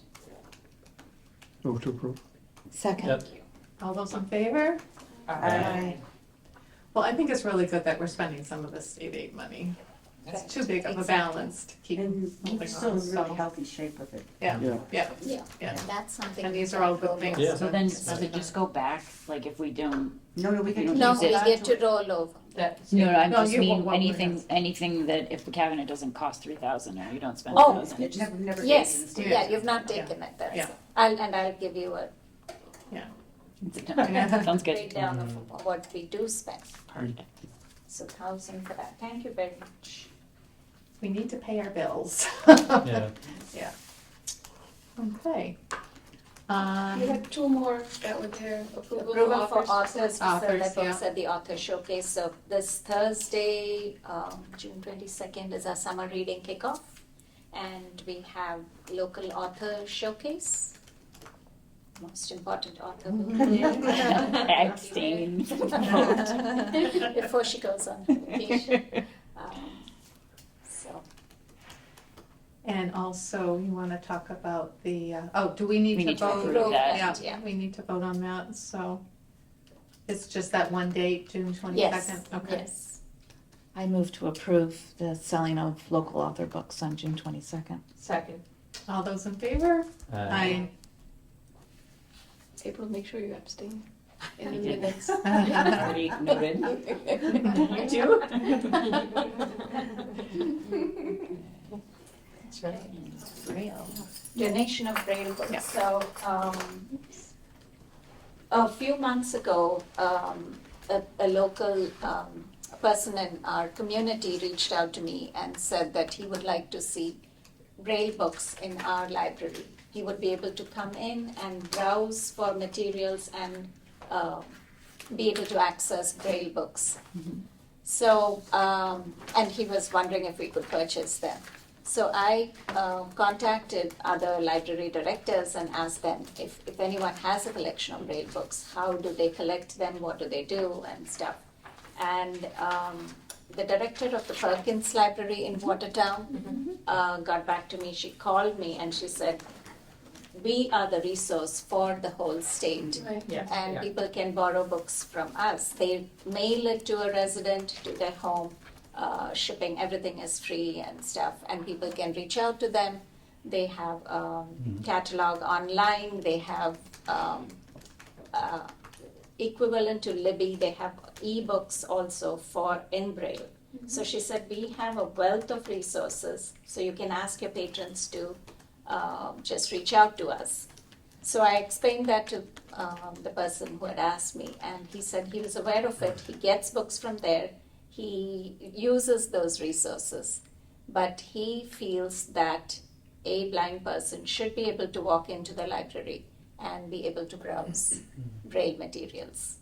Move to approve. Second. Yep. All those in favor? Aye. Well, I think it's really good that we're spending some of the state aid money. It's too big of a Exactly. balance to keep And moving we're still on, in really so, healthy shape with it. yeah, Yeah. yeah. Yeah, Yeah. and that's something. And we these are all can good things. roll Yeah. So then, does it just go back, like if we don't? No, we You can don't keep No, use we it. get to roll over. That's No, I No, just you mean won't- anything that if the cabinet doesn't cost 3,000 or you don't spend Oh, 1,000, it just. never. Yes, Yeah. yeah, you've not taken it, that's, Yeah. I'll give you a Sounds good. breakdown of what we do spend. So 1,000 for that, thank you very much. We need to pay our bills. yeah. Yeah. Okay. You had 2 more that were there. Approval Approval for authors. authors to sell their Authors, books at the author showcase. So this Thursday, June 22nd is our summer reading kickoff. And we have local author showcase. Most important author. Abstain. Before she goes on vacation. So, And also, you want to talk about the, do we need We to need to vote? approve that. Yeah, Yeah. we need to vote on that, so it's just that one date, June 22nd? yes, Okay. yes. I move to approve the selling of local author books on June 22nd. second. All those in favor? Aye. April, make sure you abstain in the I did. minutes. Already noted. You too? That's right. Braille. Donation of Braille Yeah. books. So, a few months ago, a local person in our community reached out to me and said that he would like to see Braille books in our library. He would be able to come in and browse for materials and be able to access Braille books. So, and he was wondering if we could purchase them. So I contacted other library directors and asked them if anyone has a collection of Braille books, how do they collect them, what do they do, and stuff. And the director of the Perkins Library in Watertown got back to me. She called me and she said, we are the resource for the whole state. Right. Yes, And yeah. people can borrow books from us. They mail it to a resident, to their home. Shipping, everything is free and stuff. And people can reach out to them. They have catalog online. They have equivalent to Libby. They have ebooks also for in Braille. So she said, we have a wealth of resources. So you can ask your patrons to just reach out to us. So I explained that to the person who had asked me, and he said he was aware of it. He gets books from there. He uses those resources, but he feels that a blind person should be able to walk into the library and be able to browse Braille materials.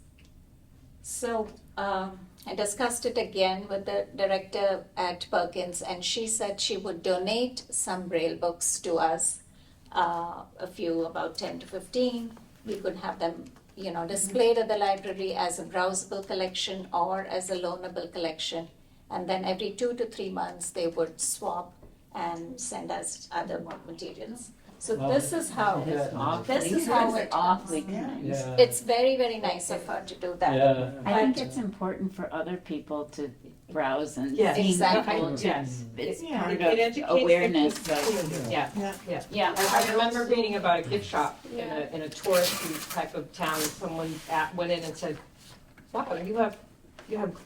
So I discussed it again with the director at Perkins, and she said she would donate some Braille books to us, a few, about 10 to 15. We could have them, displayed at the library as a browsable collection or as a loanable collection. And then every 2 to 3 months, they would swap and send us other materials. So Wow. this is how, Yeah. this is how it Awfully comes. kind. Yeah. It's very, very nice of her to do that. Yeah. I think it's important for other people to browse and Yes. see Exactly. people to, Yes. it's It- part it of educates the awareness community. of, Yeah, Yeah. yeah. yeah. I remember reading about a gift shop Yeah. in a touristy type of town, and someone went in and said, wow, you have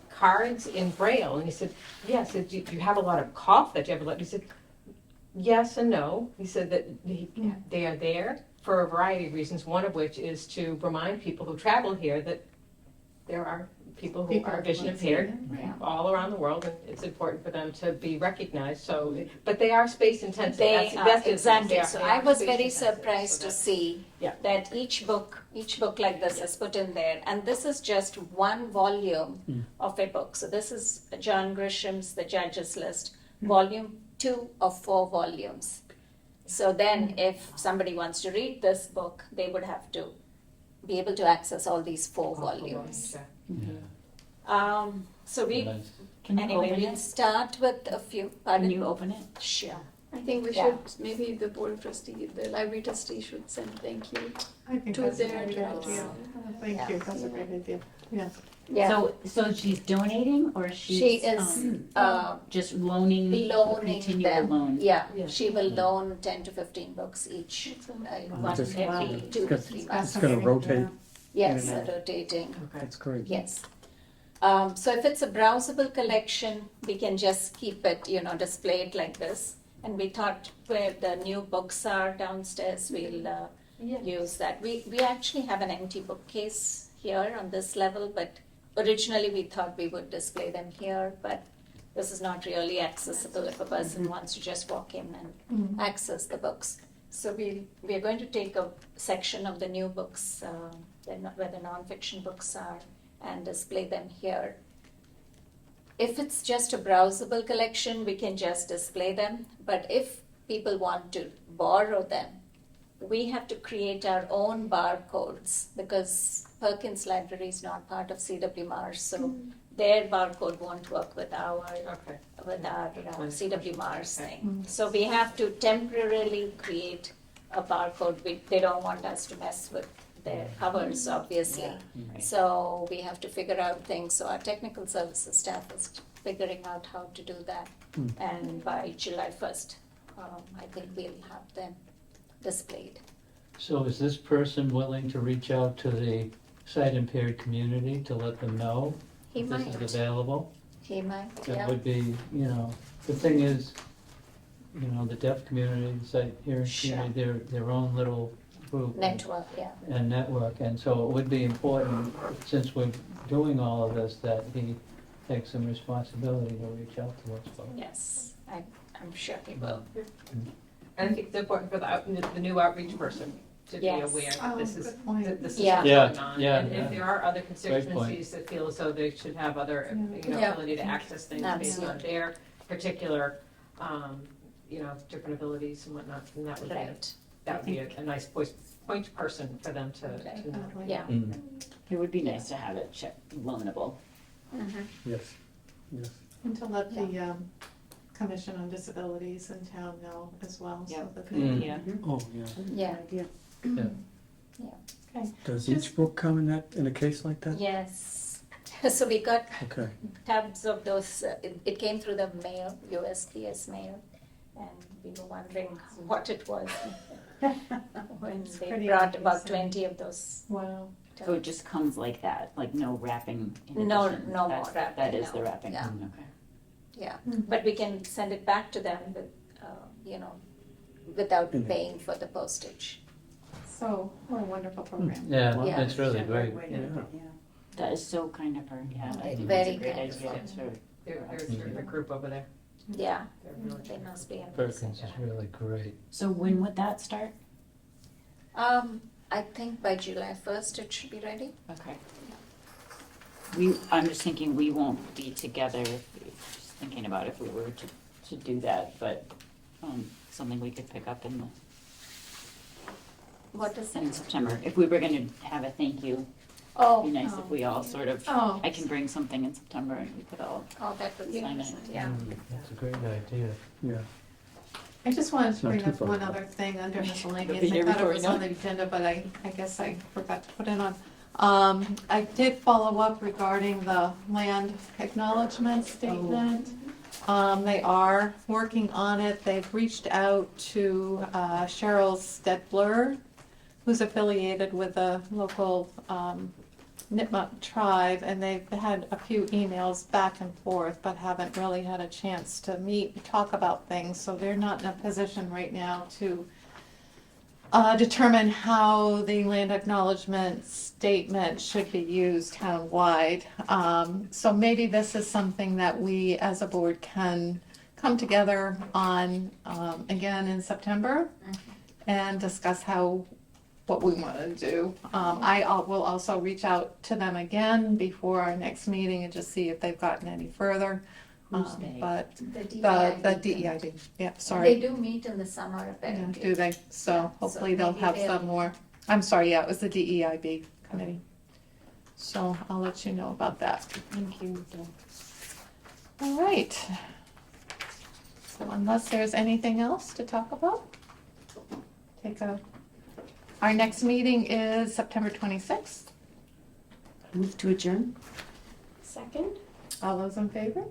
cards in Braille, and he said, yes, do you have a lot of cough that you have a lot? He said, yes and no. He said that they are there for a variety of reasons, one of which is to remind people who travel here that there are people who are vision impaired all around the world, and it's important for them to be recognized. So, but they are space intensive. They are, That's exactly. they are- So they I are was space very intensive, surprised so to that's- see Yeah. that each book like this is put in there, and this is just one volume of a book. So this is John Grisham's The Judges List, volume 2 of 4 volumes. So then if somebody wants to read this book, they would have to be able to access all these 4 volumes. So we, Nice. Can you anyway, open we'll it? start with a few, Can pardon? you open it? Sure. I think we Yeah. should, maybe the board of trustees, the library trustee should send thank you I think to that's a their great director. idea. Thank you, that's a great idea. Yeah. Yeah, So she's donating or she's? she is Just loaning, loaning continue them. to loan? Yeah, Yeah. she will loan 10 to 15 books each, one Just- every 2 to 3 months. It's gonna rotate, Yes, Yeah. rotating, that's great. yes. So if it's a browsable collection, we can just keep it, displayed like this. And we thought where the new books are downstairs, we'll use that. We actually have an empty bookcase here on this level, but originally we thought we would display them here, but this is not really accessible if a person wants to just walk in and access the books. So we're going to take a section of the new books, where the nonfiction books are, and display them here. If it's just a browsable collection, we can just display them, but if people want to borrow them, we have to create our own barcodes because Perkins Library is not part of CW Mars, so their barcode won't work with our Okay. CW Mars thing. So we have to temporarily create a barcode. They don't want us to mess with their covers, obviously. So we have to figure out things. So our technical services staff is figuring out how to do that. And by July 1st, I think we'll have them displayed. So is this person willing to reach out to the sight impaired community to let them know He this might, is available? he might, That yeah. would be, the thing is, the deaf community, the sight hearing Sure. community, their own little group. Network, yeah. And network, and so it would be important, since we're doing all of this, that he takes some responsibility to reach out to us folks. Yes, I'm sure he will. And I think it's important for the new outreach person to be Yes. aware Oh, that this is, good point. that this is Yeah. what's Yeah, going on. yeah, And yeah. if there are other point. constituencies that feel as though they should have other, Yeah. ability to access things based on Absolutely. their particular, different abilities and whatnot, then that would be, Right, a nice point person for them to know. yeah. It would be nice to have it loanable. Mhm. Yes, yes. And to let the Commission on Disabilities in town know as well, so Yep. that Mm. they. Yeah. Oh, yeah. Yeah. Idea. Does each book come in a case like that? Yes. So we got Okay. tabs of those, it came through the mail, USPS mail, and we were wondering what it was. When they pretty brought about amazing. 20 of those. Wow. So it just comes like that, like no wrapping in No- addition? no more That's- wrapping, That is the no. wrapping, Yeah. okay. Yeah, Mhm. but we can send it back to them with, without Mhm. paying for the postage. So, what a wonderful program. Yeah, Yeah. it's really great. That is so kind of her, yeah, I think Very that's a great kind. idea. It's her- They're a terrific group over there. Yeah, They're really they must be amazing. Perkins is really great. So when would that start? I think by July 1st it should be ready. Okay. I'm just thinking we won't be together, just thinking about if we were to do that, but, something we could pick up in What is in it? September. If we were gonna have a thank you, Oh, it'd be nice if we all sort of, Oh. I can bring something in September and we could all, oh, that would be Sign it. nice, yeah. That's a great idea. Yeah. I just wanted to Not bring too up far. one other thing under miscellaneous. Be I here thought it before was you know on it. the agenda, but I guess I forgot to put it on. I did follow up regarding the land acknowledgement statement. They are working on it. They've reached out to Cheryl Stedler, who's affiliated with a local Nipmuc tribe, and they've had a few emails back and forth, but haven't really had a chance to meet and talk about things, so they're not in a position right now to determine how the land acknowledgement statement should be used townwide. So maybe this is something that we as a board can come together on again in September and discuss what we want to do. Will also reach out to them again before our next meeting and just see if they've gotten any further. Who's they? But The the DEIB. DEIB, yeah, They sorry. do meet in the summer Yeah, apparently. do they? So hopefully they'll maybe have they'll- some more. I'm sorry, yeah, it was the DEIB committee. So I'll let you know about that. thank you. All right. So unless there's anything else to talk about, our next meeting is September 26th. Move to adjourn? Second? All those in favor?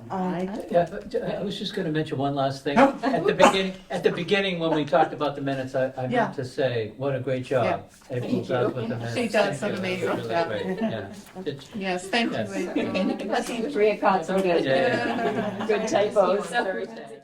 Yeah, I was just gonna mention one last thing. At the beginning, when we talked about the minutes, I Yeah. meant to say, what a great job April does with the minutes. She does Thank an you. amazing Really job. great, yeah. Did- Yes, thank you. Yes. April. Three o'clock, so good. Yeah. Good typos. Thursday.